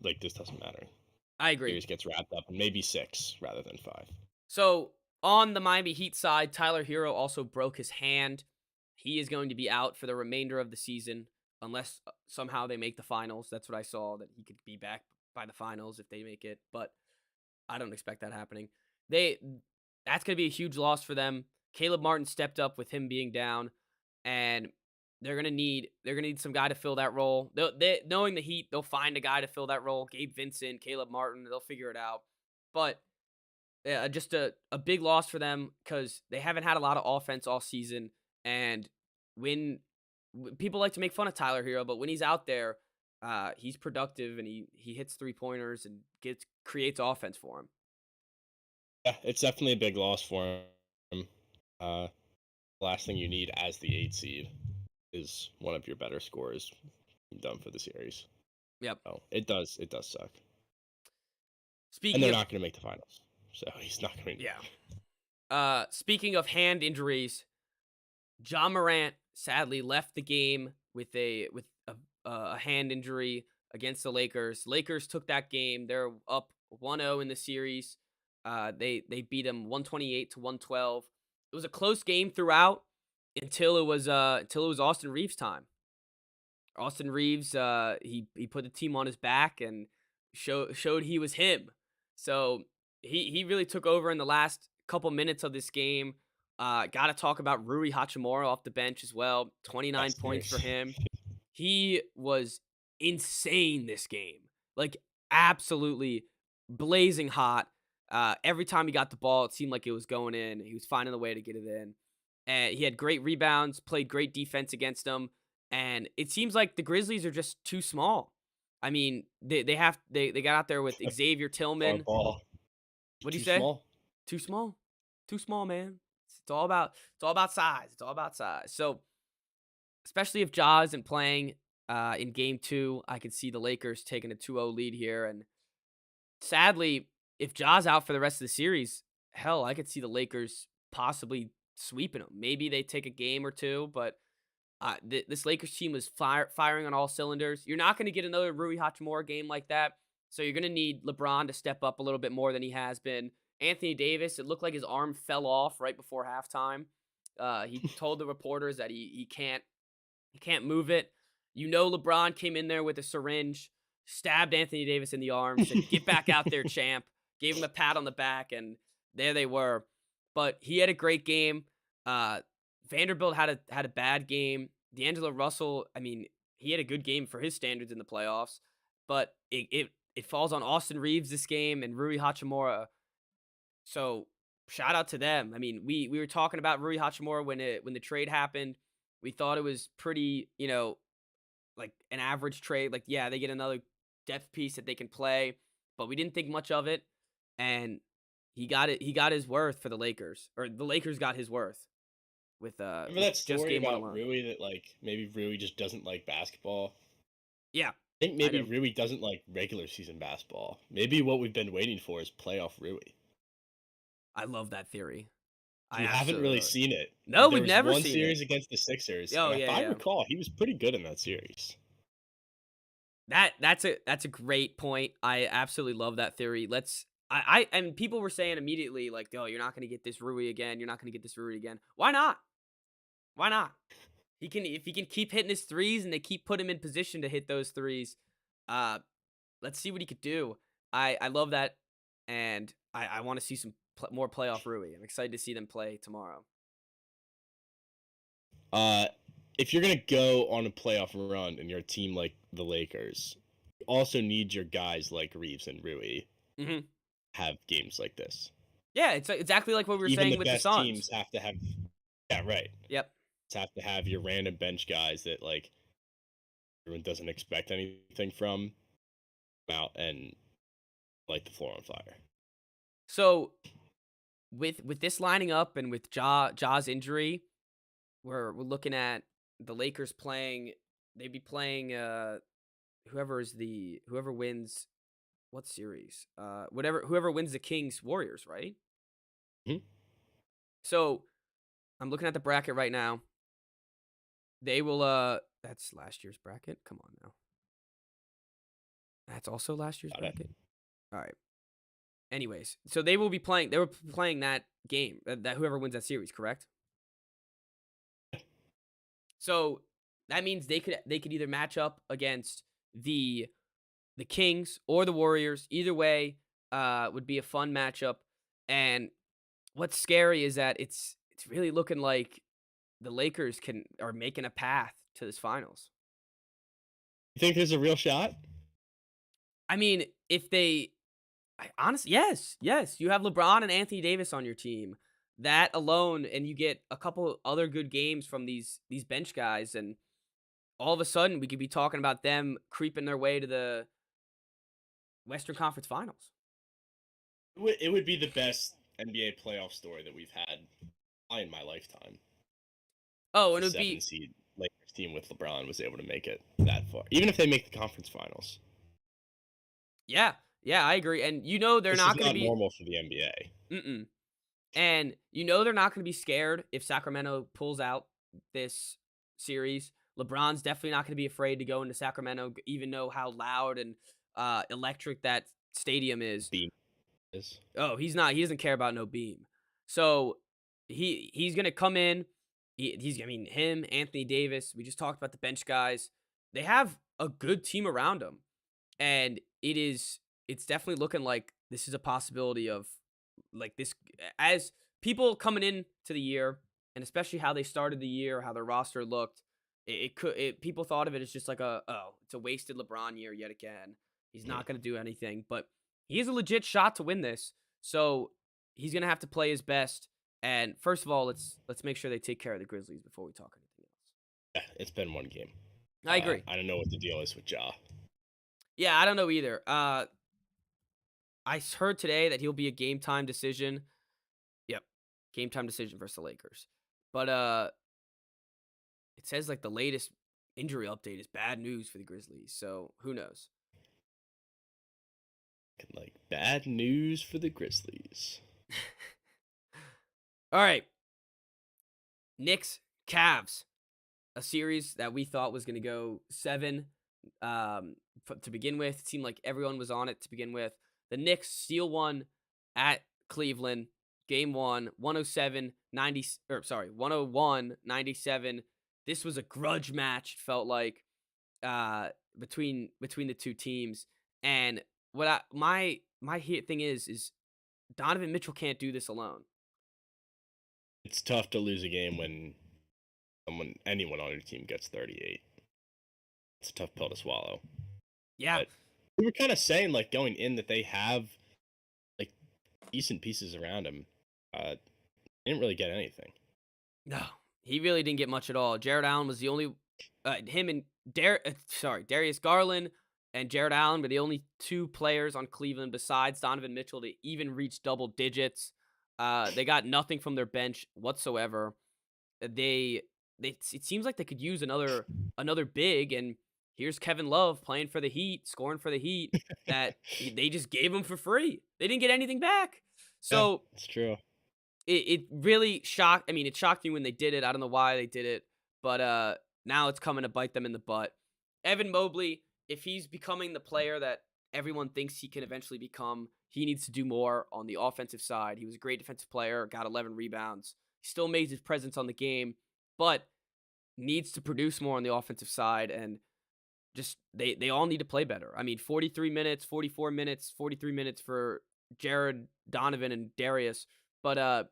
this doesn't matter. I agree. Series gets wrapped up in maybe 6 rather than 5. So on the Miami Heat side, Tyler Hero also broke his hand. He is going to be out for the remainder of the season unless somehow they make the finals. That's what I saw, that he could be back by the finals if they make it, but I don't expect that happening. That's going to be a huge loss for them. Caleb Martin stepped up with him being down, and they're gonna need some guy to fill that role. Knowing the Heat, they'll find a guy to fill that role. Gabe Vincent, Caleb Martin, they'll figure it out. But just a big loss for them because they haven't had a lot of offense all season. And when people like to make fun of Tyler Hero, but when he's out there, he's productive and he hits 3-pointers and creates offense for him. Yeah, it's definitely a big loss for him. Last thing you need as the 8 seed is one of your better scorers done for the series. Yep. So it does suck. And they're not going to make the finals, so he's not going to. Yeah. Speaking of hand injuries, Ja Morant sadly left the game with a hand injury against the Lakers. Lakers took that game. They're up 1-0 in the series. They beat them 128-112. It was a close game throughout until it was Austin Reeves' time. Austin Reeves, he put the team on his back and showed he was him. So he really took over in the last couple minutes of this game. Got to talk about Rui Hachimura off the bench as well. 29 points for him. He was insane this game. Like, absolutely blazing hot. Every time he got the ball, it seemed like it was going in. He was finding a way to get it in. And he had great rebounds, played great defense against them. And it seems like the Grizzlies are just too small. I mean, they got out there with Xavier Tillman. What do you say? Small. Too small. Too small, man. It's all about size. It's all about size. So, especially if Ja isn't playing in game 2, I could see the Lakers taking a 2-0 lead here. And sadly, if Ja's out for the rest of the series, hell, I could see the Lakers possibly sweeping them. Maybe they take a game or two, but this Lakers team was firing on all cylinders. You're not going to get another Rui Hachimura game like that, so you're going to need LeBron to step up a little bit more than he has been. Anthony Davis, it looked like his arm fell off right before halftime. He told the reporters that he can't move it. LeBron came in there with a syringe, stabbed Anthony Davis in the arm, said, "Get back out there, champ." Gave him a pat on the back, and there they were. But he had a great game. Vanderbilt had a bad game. D'Angelo Russell, I mean, he had a good game for his standards in the playoffs, but it falls on Austin Reeves this game and Rui Hachimura. So shout out to them. I mean, we were talking about Rui Hachimura when the trade happened. We thought it was pretty, like an average trade. Like, yeah, they get another depth piece that they can play, but we didn't think much of it. And he got it. He got his worth for the Lakers, or the Lakers got his worth with Remember that just story game about alone. Rui that like maybe Rui just doesn't like basketball? Yeah, I think maybe do. Rui doesn't like regular season basketball. Maybe what we've been waiting for is playoff Rui. I love that theory. You haven't really seen it. No, There we've was never one seen series it. against the Sixers. Oh, and yeah, if I yeah. recall, he was pretty good in that series. That's a great point. I absolutely love that theory. And people were saying immediately like, "Oh, you're not going to get this Rui again. You're not going to get this Rui again." Why not? Why not? If he can keep hitting his threes and they keep putting him in position to hit those threes. Let's see what he could do. I love that, and I want to see some more playoff Rui. I'm excited to see them play tomorrow. If you're gonna go on a playoff run and you're a team like the Lakers, you also need your guys like Reeves and Rui have games like this. Yeah, it's exactly like what we were saying with the Suns. Even the best teams have to have. Yeah, right. Yep. Have to have your random bench guys that like everyone doesn't expect anything from, out and light the floor on fire. So, with this lining up and with Ja's injury, we're looking at the Lakers playing. They'd be playing whoever wins what series? Whoever wins the Kings Warriors, right? Mm-hmm. So, I'm looking at the bracket right now. They will that's last year's bracket. Come on now. That's also last year's bracket. All right. Anyways, so they were playing that game, that whoever wins that series, correct? So that means they could either match up against the Kings or the Warriors. Either way, would be a fun matchup. And what's scary is that it's really looking like the Lakers are making a path to this finals. You think there's a real shot? I mean, honestly, yes. You have LeBron and Anthony Davis on your team. That alone, and you get a couple other good games from these bench guys, and all of a sudden we could be talking about them creeping their way to the Western Conference Finals. It would be the best NBA playoff story that we've had in my lifetime. Oh, and the it would be 7-seed Lakers team with LeBron was able to make it that far, even if they make the conference finals. Yeah, I agree, and they're not going to be normal for the NBA. And they're not going to be scared if Sacramento pulls out this series. LeBron's definitely not going to be afraid to go into Sacramento, even know how loud and electric that stadium is. Beam is. Oh, he's not. He doesn't care about no beam. So he's going to come in. Him, Anthony Davis. We just talked about the bench guys. They have a good team around them, and it's definitely looking like this is a possibility of like this as people coming in to the year, and especially how they started the year, how their roster looked. People thought of it as just like it's a wasted LeBron year yet again. He's not going to do anything, but he has a legit shot to win this. So he's going to have to play his best. And first of all, let's make sure they take care of the Grizzlies before we talk anything else. Yeah, it's been one game. I agree. I don't know what the deal is with Ja. Yeah, I don't know either. I heard today that he'll be a game time decision. Yep, game time decision versus the Lakers. But it says like the latest injury update is bad news for the Grizzlies. So who knows? Like bad news for the Grizzlies. All right. Knicks, Cavs, a series that we thought was going to go 7 to begin with. It seemed like everyone was on it to begin with. The Knicks steal one at Cleveland. Game 1, 101-97. This was a grudge match, felt like, between the two teams. And my thing is Donovan Mitchell can't do this alone. It's tough to lose a game when anyone on your team gets 38. It's a tough pill to swallow. Yeah. But we were kind of saying, like, going in that they have, like, decent pieces around him. Didn't really get anything. No, he really didn't get much at all. Jared Allen was the only him and Darius Garland and Jared Allen were the only two players on Cleveland besides Donovan Mitchell to even reach double digits. They got nothing from their bench whatsoever. It seems like they could use another big, and here's Kevin Love playing for the Heat, scoring for the Heat, that they just gave him for free. They didn't get anything back. So it's true. It really shocked. I mean, it shocked me when they did it. I don't know why they did it, but now it's coming to bite them in the butt. Evan Mobley, if he's becoming the player that everyone thinks he can eventually become, he needs to do more on the offensive side. He was a great defensive player, got 11 rebounds. He still made his presence on the game, but needs to produce more on the offensive side, and just they all need to play better. I mean, 43 minutes, 44 minutes, 43 minutes for Jared, Donovan, and Darius, but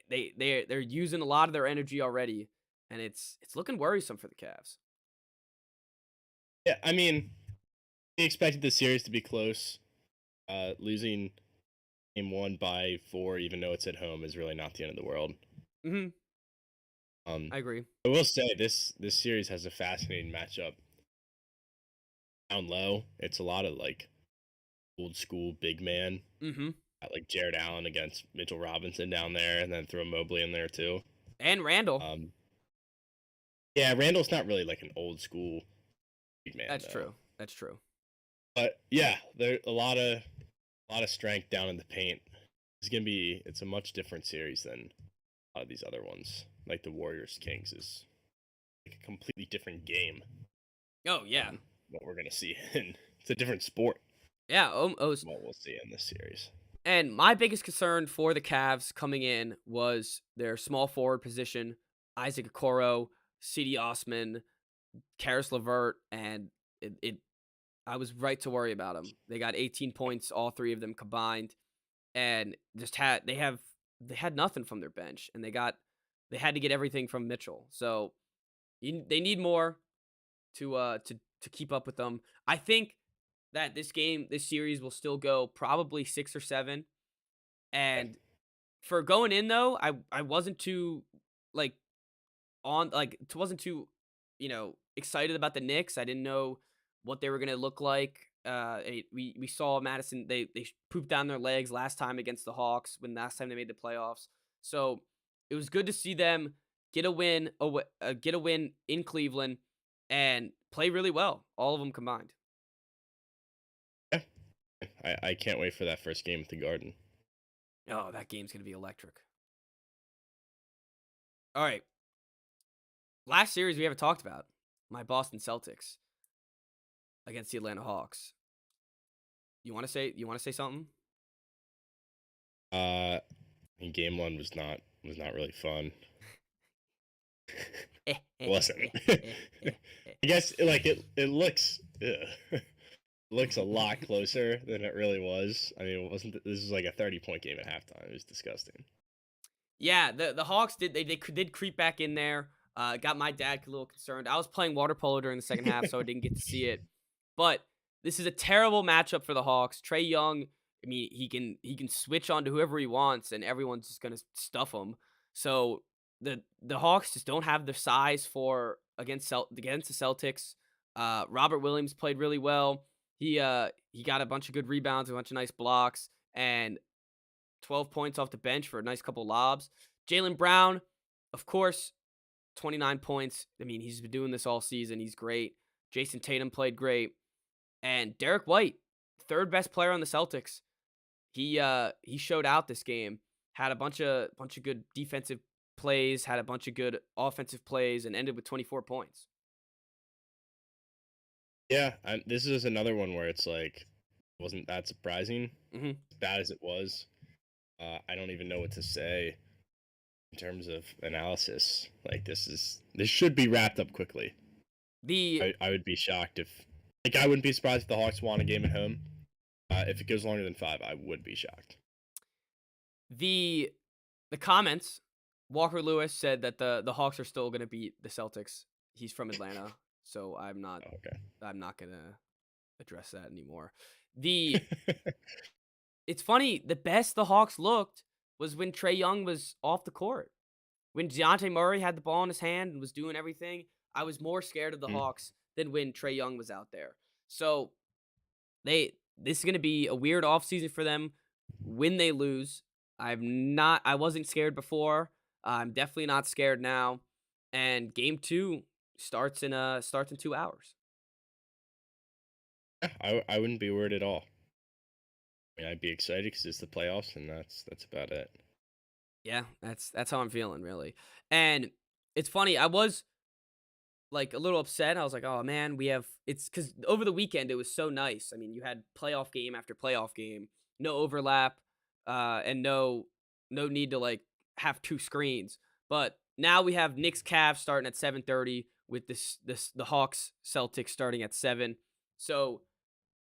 they're using a lot of their energy already, and it's looking worrisome for the Cavs. Yeah, I mean, we expected the series to be close. Losing game 1 by 4, even though it's at home, is really not the end of the world. I agree. I will say this series has a fascinating matchup. Down low, it's a lot of, like, old school big man. Like Jared Allen against Mitchell Robinson down there, and then throw Mobley in there too. And Randall. Yeah, Randall's not really like an old school big man. That's true. That's true. But yeah, there's a lot of strength down in the paint. It's a much different series than a lot of these other ones. Like the Warriors Kings is like a completely different game. Oh yeah. What we're gonna see, and it's a different sport. Yeah. What we'll see in this series. And my biggest concern for the Cavs coming in was their small forward position: Isaac Okoro, C.D. Osman, Karis LeVert, and I was right to worry about them. They got 18 points, all three of them combined, and they had nothing from their bench, and they had to get everything from Mitchell. So they need more to keep up with them. I think that this series will still go probably 6 or 7. And for going in though, I wasn't too wasn't too, excited about the Knicks. I didn't know what they were going to look like. We saw Madison, they pooped down their legs last time against the Hawks when last time they made the playoffs. So it was good to see them get a win in Cleveland and play really well, all of them combined. Yeah, I can't wait for that first game at the Garden. Oh, that game's going to be electric. All right. Last series we haven't talked about, my Boston Celtics against the Atlanta Hawks. You want to say something? I mean, game 1 was not really fun. It wasn't. I guess it looks looks a lot closer than it really was. I mean, this was like a 30-point game at halftime. It was disgusting. Yeah, the Hawks did creep back in there. Got my dad a little concerned. I was playing water polo during the second half, so I didn't get to see it. But this is a terrible matchup for the Hawks. Trae Young, I mean, he can switch on to whoever he wants, and everyone's just gonna stuff him. So the Hawks just don't have the size for against the Celtics. Robert Williams played really well. He got a bunch of good rebounds, a bunch of nice blocks, and 12 points off the bench for a nice couple lobs. Jaylen Brown, of course, 29 points. I mean, he's been doing this all season. He's great. Jason Tatum played great. And Derek White, third best player on the Celtics. He showed out this game. Had a bunch of good defensive plays, had a bunch of good offensive plays, and ended with 24 points. Yeah, this is another one where it's like, wasn't that surprising? Mm-hmm. As bad as it was, I don't even know what to say in terms of analysis. Like, this should be wrapped up quickly. I would be shocked if, like, I wouldn't be surprised if the Hawks won a game at home. If it goes longer than 5, I would be shocked. The comments, Walker Lewis said that the Hawks are still going to beat the Celtics. He's from Atlanta, so I'm not going to address that anymore. It's funny, the best the Hawks looked was when Trae Young was off the court. When DeJounte Murray had the ball in his hand and was doing everything, I was more scared of the Hawks than when Trae Young was out there. So this is going to be a weird offseason for them when they lose. I wasn't scared before. I'm definitely not scared now. And game 2 starts in 2 hours. Yeah, I wouldn't be worried at all. I mean, I'd be excited because it's the playoffs, and that's about it. Yeah, that's how I'm feeling, really. And it's funny, I was like a little upset. I was like, oh man, it's because over the weekend it was so nice. I mean, you had playoff game after playoff game, no overlap, and no need to like have 2 screens. But now we have Knicks Cavs starting at 7:30 with the Hawks Celtics starting at 7. So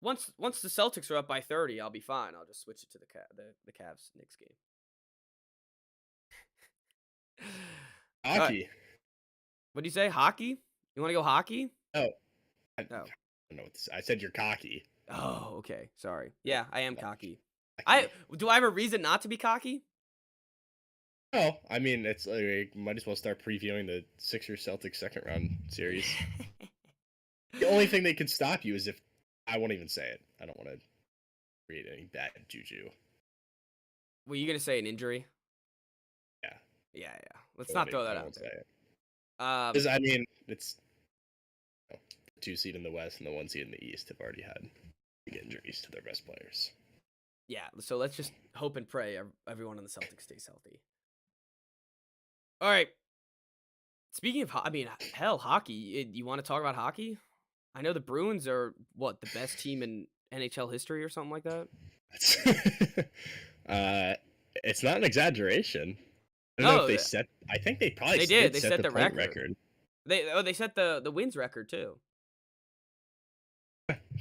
once the Celtics are up by 30, I'll be fine. I'll just switch it to the Cavs Knicks game. Hockey. What do you say? Hockey? You want to go hockey? Oh. I don't know what to say. I said you're cocky. Oh, okay. Sorry. Yeah, I am cocky. I Do I have a reason not to be cocky? Oh, I mean, it's like, might as well start previewing the Sixers Celtics second round series. The only thing they could stop you is if I won't even say it. I don't want to create any bad juju. Were you gonna say an injury? Yeah. Yeah. Let's not throw that out there. Because I mean, it's the 2 seed in the West and the 1 seed in the East have already had big injuries to their best players. Yeah, so let's just hope and pray everyone on the Celtics stays healthy. All right. Speaking of, hockey. You want to talk about hockey? I know the Bruins are the best team in NHL history or something like that. It's not an exaggeration. I don't know if they set. I think they probably did. They set the record. They set the wins record too.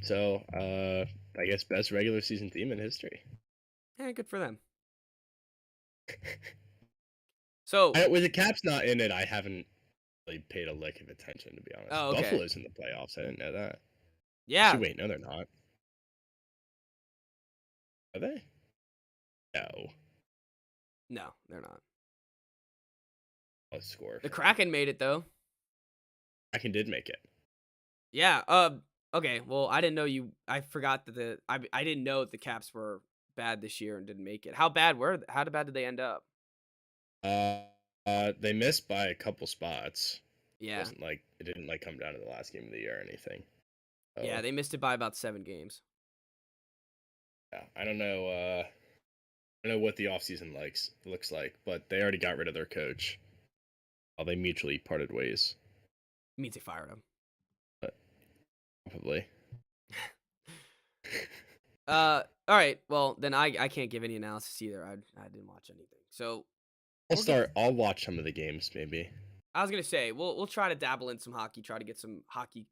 So I guess best regular season team in history. Yeah, good for them. So with the Caps not in it, I haven't really paid a lick of attention, to be honest. Oh, okay. Buffalo's in the playoffs. I didn't know that. Yeah. Actually, wait, no, they're not. Are they? No, they're not. Let's score. The Kraken made it though. Kraken did make it. Yeah. Okay. Well, I didn't know you. I forgot that I didn't know the Caps were bad this year and didn't make it. How bad did they end up? They missed by a couple spots. Yeah. It didn't come down to the last game of the year or anything. So, yeah, they missed it by about 7 games. Yeah, I don't know what the offseason looks like, but they already got rid of their coach. Well, they mutually parted ways. It means they fired him. Probably. All right. Well, then I can't give any analysis either. I didn't watch anything. So I'll watch some of the games maybe. I was gonna say we'll try to dabble in some hockey, try to get some hockey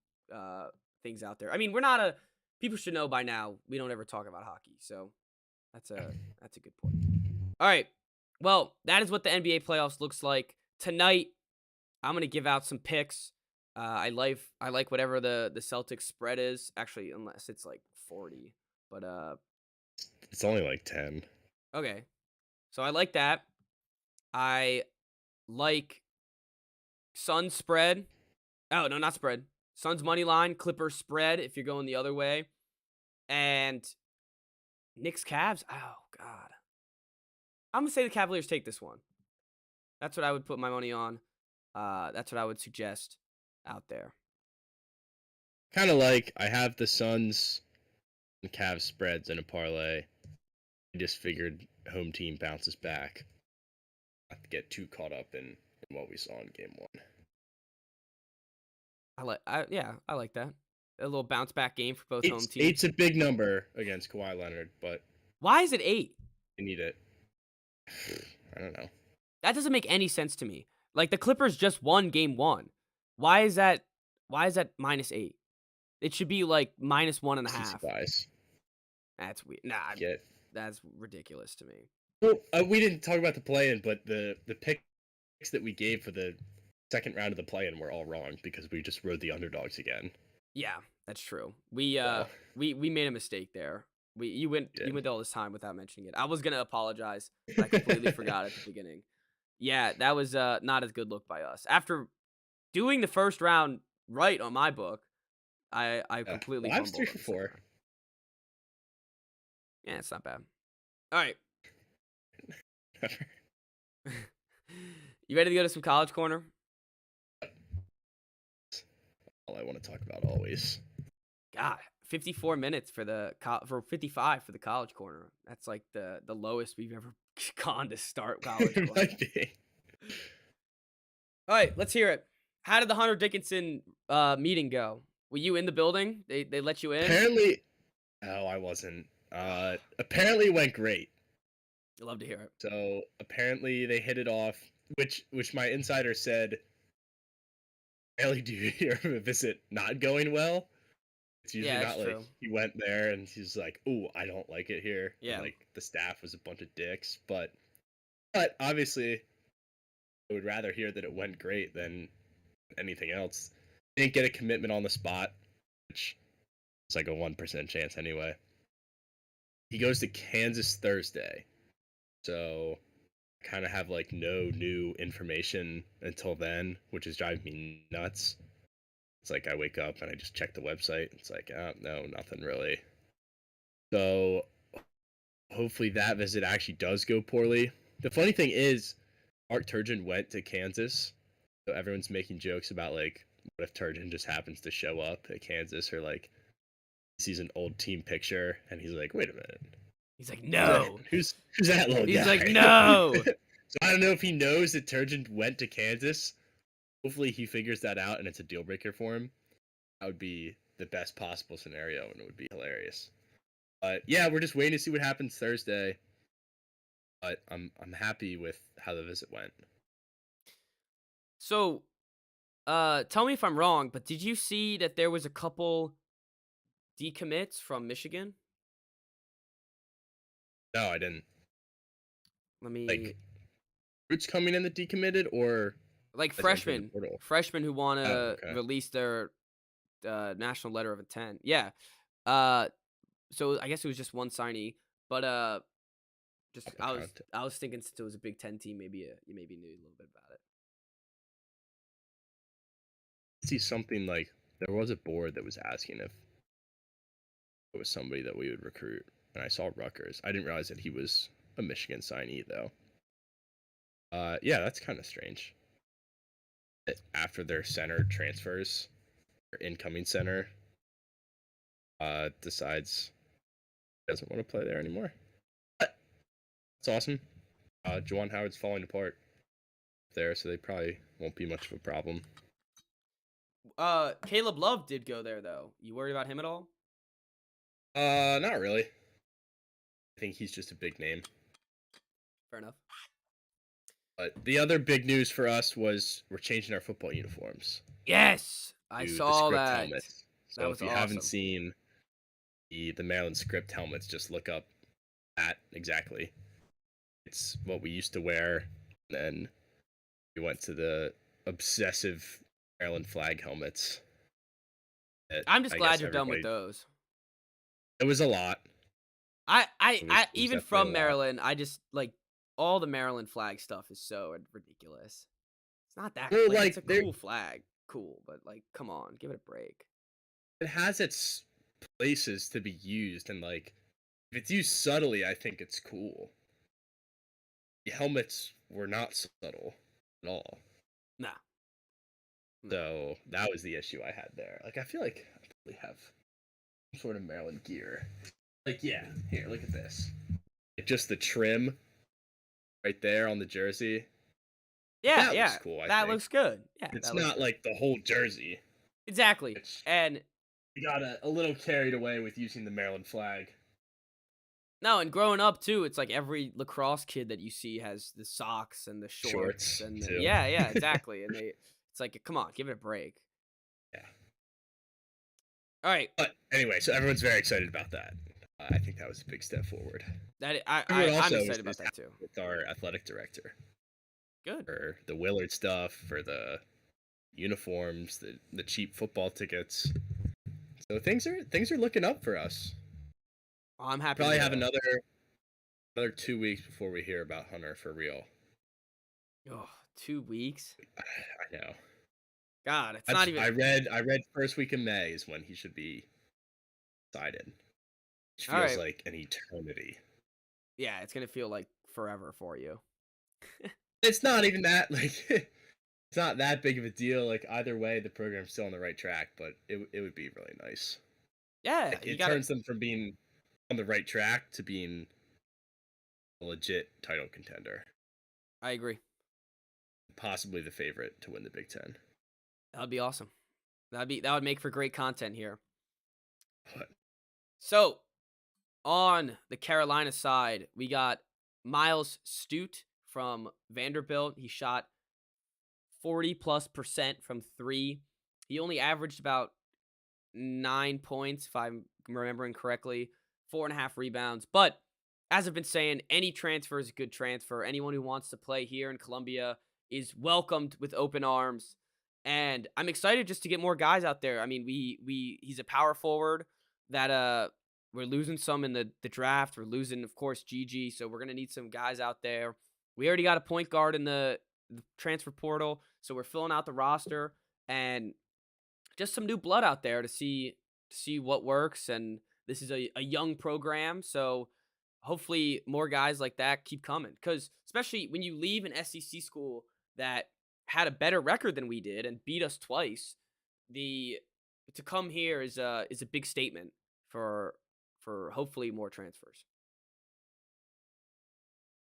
things out there. I mean, people should know by now we don't ever talk about hockey, so that's a good point. All right, well that is what the NBA playoffs looks like tonight. I'm gonna give out some picks. I like whatever the Celtics spread is, actually, unless it's like 40, but it's only like 10. Okay, so I like that. I like Suns spread. Oh, no, not spread. Suns money line, Clippers spread if you're going the other way. And Knicks Cavs. Oh, God. I'm going to say the Cavaliers take this one. That's what I would put my money on. That's what I would suggest out there. Kind of like I have the Suns and Cavs spreads in a parlay. I just figured home team bounces back. not get too caught up in what we saw in game 1. I like that. A little bounce back game for both home teams. Eight's a big number against Kawhi Leonard, but why is it 8? You need it. I don't know. That doesn't make any sense to me. Like, the Clippers just won game 1. Why is that -8? It should be like -1.5. Surprise. That's weird. Nah, that's ridiculous to me. Well, we didn't talk about the play-in, but the picks that we gave for the second round of the play-in were all wrong because we just rode the underdogs again. Yeah, that's true. We made a mistake there. You went all this time without mentioning it. I was gonna apologize. But I completely forgot at the beginning. Yeah, that was not a good look by us. After doing the first round right on my book, I completely I was fumbled 3 for 4. Yeah, it's not bad. All right. You ready to go to some college corner? All I want to talk about always. God, 54 minutes for 55 for the college corner. That's like the lowest we've ever gone to start college corner. It might be. All right, let's hear it. How did the Hunter Dickinson meeting go? Were you in the building? They let you in? Apparently, I wasn't. Apparently it went great. I'd love to hear it. So apparently they hit it off, which my insider said, rarely do you hear of a visit not going well. It's usually not like true. He went there and he's like, "Ooh, I don't like it here." Yeah. And, like the staff was a bunch of dicks, but obviously I would rather hear that it went great than anything else. Didn't get a commitment on the spot, which is like a 1% chance anyway. He goes to Kansas Thursday. So I kind of have like no new information until then, which is driving me nuts. It's like I wake up and I just check the website. It's like, no, nothing really. So hopefully that visit actually does go poorly. The funny thing is, Mark Turgeon went to Kansas. So everyone's making jokes about like, what if Turgeon just happens to show up at Kansas, or like he sees an old team picture and he's like, wait a minute. He's like, no. Who's that little guy? He's like, no. So I don't know if he knows that Turgeon went to Kansas. Hopefully he figures that out and it's a deal breaker for him. That would be the best possible scenario and it would be hilarious. But yeah, we're just waiting to see what happens Thursday. But I'm happy with how the visit went. So, tell me if I'm wrong, but did you see that there was a couple decommits from Michigan? No, I didn't. Let me like recruits coming in that decommitted, or like freshmen who want to release their national letter of intent. Yeah. So I guess it was just one signee, but I was thinking since it was a Big Ten team, maybe you maybe knew a little bit about it. See something like there was a board that was asking if it was somebody that we would recruit, and I saw Rutgers. I didn't realize that he was a Michigan signee though. Yeah, that's kind of strange. After their center transfers, their incoming center decides he doesn't want to play there anymore. But it's awesome. Juwan Howard's falling apart there, so they probably won't be much of a problem. Caleb Love did go there though. You worried about him at all? Not really. I think he's just a big name. Fair enough. But the other big news for us was we're changing our football uniforms. Yes, I saw that. Helmets. So if you haven't seen the Maryland Script helmets, just look up that exactly. It's what we used to wear. Then we went to the obsessive Maryland flag helmets. I'm just glad you're done with those. It was a lot. I even from Maryland, I just like all the Maryland flag stuff is so ridiculous. It's not that well, like, it's a cool flag. Cool, but like come on, give it a break. It has its places to be used, and like if it's used subtly, I think it's cool. The helmets were not subtle at all. Nah. So that was the issue I had there. Like I feel like I probably have some sort of Maryland gear. Like yeah, here, look at this. Like, just the trim right there on the jersey Yeah, That yeah. looks cool, I That think. looks good. Yeah, It's that looks not good. like the whole jersey. Exactly. It's And we got a little carried away with using the Maryland flag. no, and growing up too, it's like every lacrosse kid that you see has the socks and the shorts Shorts, and the, too. yeah, exactly. And it's like, come on, give it a break. Yeah. All right, But anyway, so everyone's very excited about that. I think that was a big step forward. I'm Also excited about that happy too. with our athletic director Good. for the Willard stuff, for the uniforms, the cheap football tickets. So things are looking up for us. I'm happy. Probably to have hear that. another 2 weeks before we hear about Hunter for real. Oh, 2 weeks. I know. God, it's not even. I read first week in May is when he should be decided. Which All feels right. like an eternity. Yeah, it's gonna feel like forever for you. It's not even that it's not that big of a deal. Like either way, the program's still on the right track, but it would be really nice. Yeah, Like, you it gotta. turns them from being on the right track to being a legit title contender, I agree. possibly the favorite to win the Big Ten. That would be awesome. That would make for great content here. But So, on the Carolina side, we got Miles Stute from Vanderbilt. He shot 40+% from 3. He only averaged about 9 points, if I'm remembering correctly, 4.5 rebounds. But as I've been saying, any transfer is a good transfer. Anyone who wants to play here in Columbia is welcomed with open arms. And I'm excited just to get more guys out there. I mean, he's a power forward that we're losing some in the draft. We're losing, of course, Gigi. So we're gonna need some guys out there. We already got a point guard in the transfer portal, so we're filling out the roster and just some new blood out there to see what works. And this is a young program, so hopefully more guys like that keep coming. Because especially when you leave an SEC school that had a better record than we did and beat us twice, to come here is a big statement for hopefully more transfers.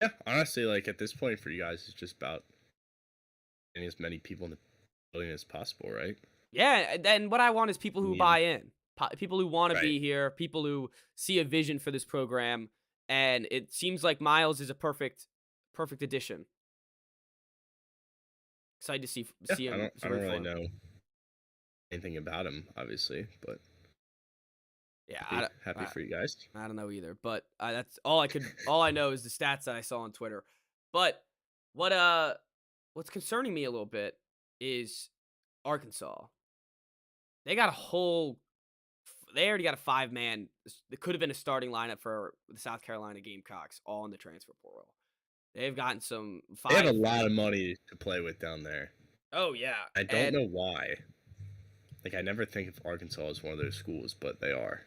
yeah, honestly, like at this point for you guys, it's just about getting as many people in the building as possible, right? Yeah, and what I want is people who Yeah. buy in, people who want to be Right. here, people who see a vision for this program, and it seems like Miles is a perfect addition. Excited to see Yeah, him. I don't really know anything about him, obviously, but Yeah, happy for you guys. I don't know either, but that's all I could. All I know is the stats that I saw on Twitter. But what's concerning me a little bit is Arkansas. They got a whole. They already got a 5-man. It could have been a starting lineup for the South Carolina Gamecocks, all in the transfer portal. They've gotten some. They have a lot of money to play with down there. Oh yeah, I don't know why. Like I never think of Arkansas as one of those schools, but they are.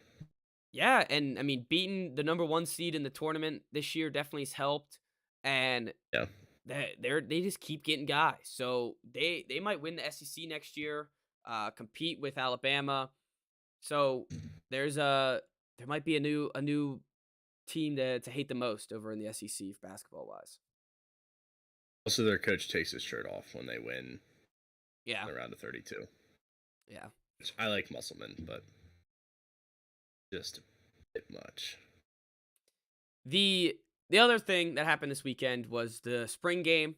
Yeah, and I mean, beating the number 1 seed in the tournament this year definitely has helped, and Yeah. they just keep getting guys. So they might win the SEC next year, compete with Alabama. So there might be a new team to hate the most over in the SEC basketball wise. Also, their coach takes his shirt off when they win. Yeah, in the round of 32. Yeah, which I like Musselman, but just a bit much. The other thing that happened this weekend was the spring game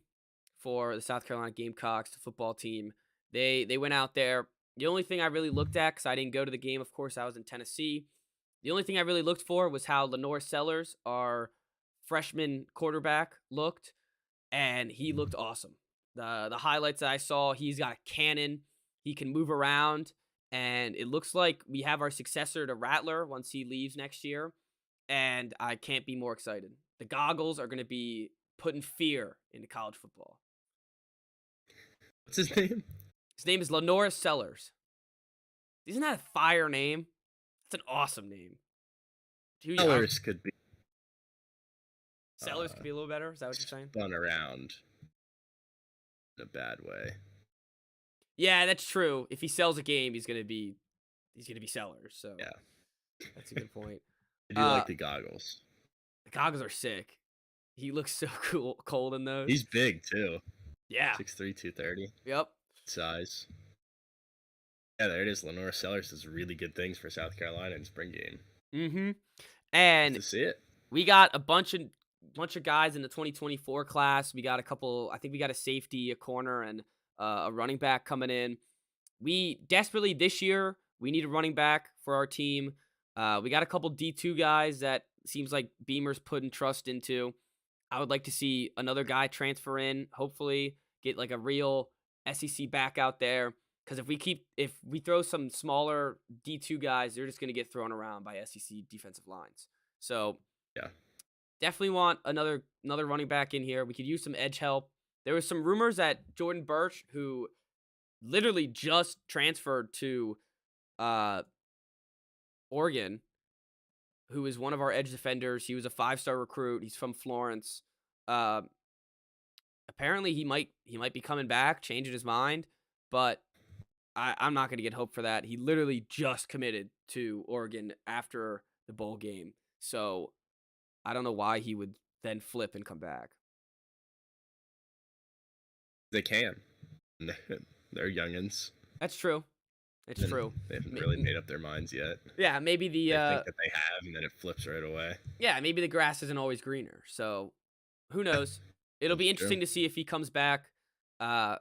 for the South Carolina Gamecocks, the football team. They went out there. The only thing I really looked at, because I didn't go to the game, of course, I was in Tennessee. The only thing I really looked for was how Lenore Sellers, our freshman quarterback, looked, and he looked awesome. The highlights that I saw, he's got a cannon. He can move around, and it looks like we have our successor to Rattler once he leaves next year, and I can't be more excited. The goggles are going to be putting fear into college football. What's his name? His name is Lenore Sellers. Isn't that a fire name? It's an awesome name. Sellers could be. Sellers could be a little better. Is that what you're saying? Spun around in a bad way. Yeah, that's true. If he sells a game, he's gonna be Sellers. So yeah, that's a good point. I do like the goggles. The goggles are sick. He looks so cool, cold in those. He's big too. Yeah. 6'3", 230. Yep. Size. Yeah, there it is. Lenore Sellers does really good things for South Carolina in spring game. Mm-hmm. Love And to see it. we got a bunch of guys in the 2024 class. We got a couple. I think we got a safety, a corner, and a running back coming in. We desperately this year we need a running back for our team. We got a couple D2 guys that seems like Beamer's putting trust into. I would like to see another guy transfer in. Hopefully, get like a real SEC back out there. Because if we throw some smaller D2 guys, they're just gonna get thrown around by SEC defensive lines. So Yeah. definitely want another running back in here. We could use some edge help. There was some rumors that Jordan Birch, who literally just transferred to Oregon, who is one of our edge defenders. He was a 5-star recruit. He's from Florence. Apparently he might be coming back, changing his mind, but I'm not going to get hope for that. He literally just committed to Oregon after the bowl game. So I don't know why he would then flip and come back. They can. They're youngins. That's true. It's true. They haven't really made up their minds yet. Yeah, maybe They think that they have, and then it flips right away. Yeah, maybe the grass isn't always greener. So who knows? It'll be interesting to see if he comes back. I'm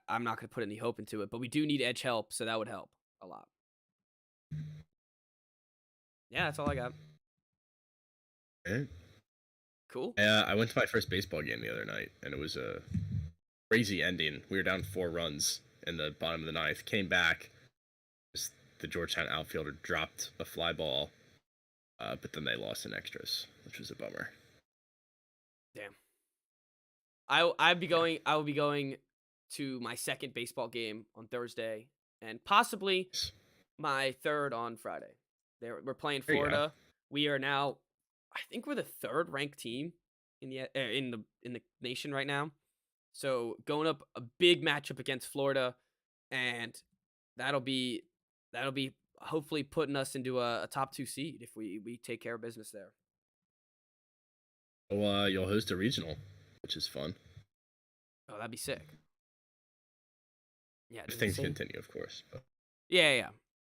not going to put any hope into it, but we do need edge help, so that would help a lot. Yeah, that's all I got. Right. Cool. I went to my first baseball game the other night, and it was a crazy ending. We were down 4 runs in the bottom of the 9th, came back. Just the Georgetown outfielder dropped a fly ball, but then they lost in extras, which was a bummer. Damn. I will be going to my second baseball game on Thursday, and possibly my third on Friday. We're playing Florida. We are now, I think we're the 3rd ranked team in the nation right now. So going up a big matchup against Florida, and that'll be hopefully putting us into a top 2 seed if we take care of business there. So you'll host a regional, which is fun. Oh, that'd be sick. Yeah, if things continue, of course. But. Yeah.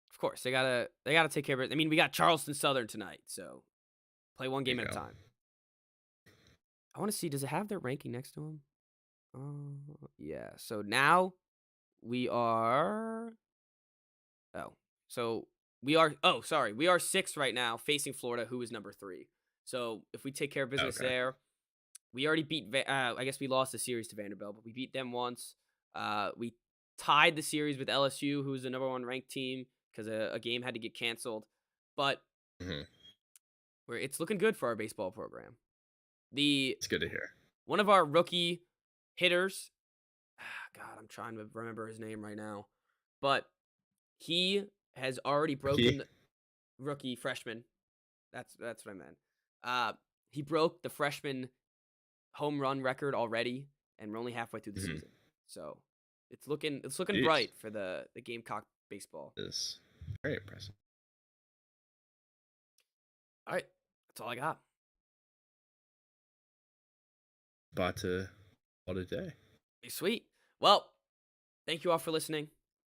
Of course, they gotta take care of it. I mean, we got Charleston Southern tonight, so play one game at a time. I want to see, does it have their ranking next to them? Yeah. So now we are. We are 6th right now, facing Florida, who is number 3. So if we take care of business there, we already beat. I guess we lost the series to Vanderbilt, but we beat them once. We tied the series with LSU, who was the number 1 ranked team, because a game had to get canceled. But it's looking good for our baseball program. It's good to hear. One of our rookie hitters, God, I'm trying to remember his name right now, but he has already broken rookie freshman. That's what I meant. He broke the freshman home run record already, and we're only halfway through the season. So it's looking bright for the Gamecock baseball. It's very impressive. All right, that's all I got. About to what a day. Sweet. Well, thank you all for listening.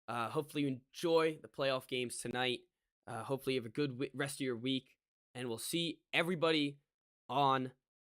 Hopefully you enjoy the playoff games tonight. Hopefully you have a good rest of your week, and we'll see everybody on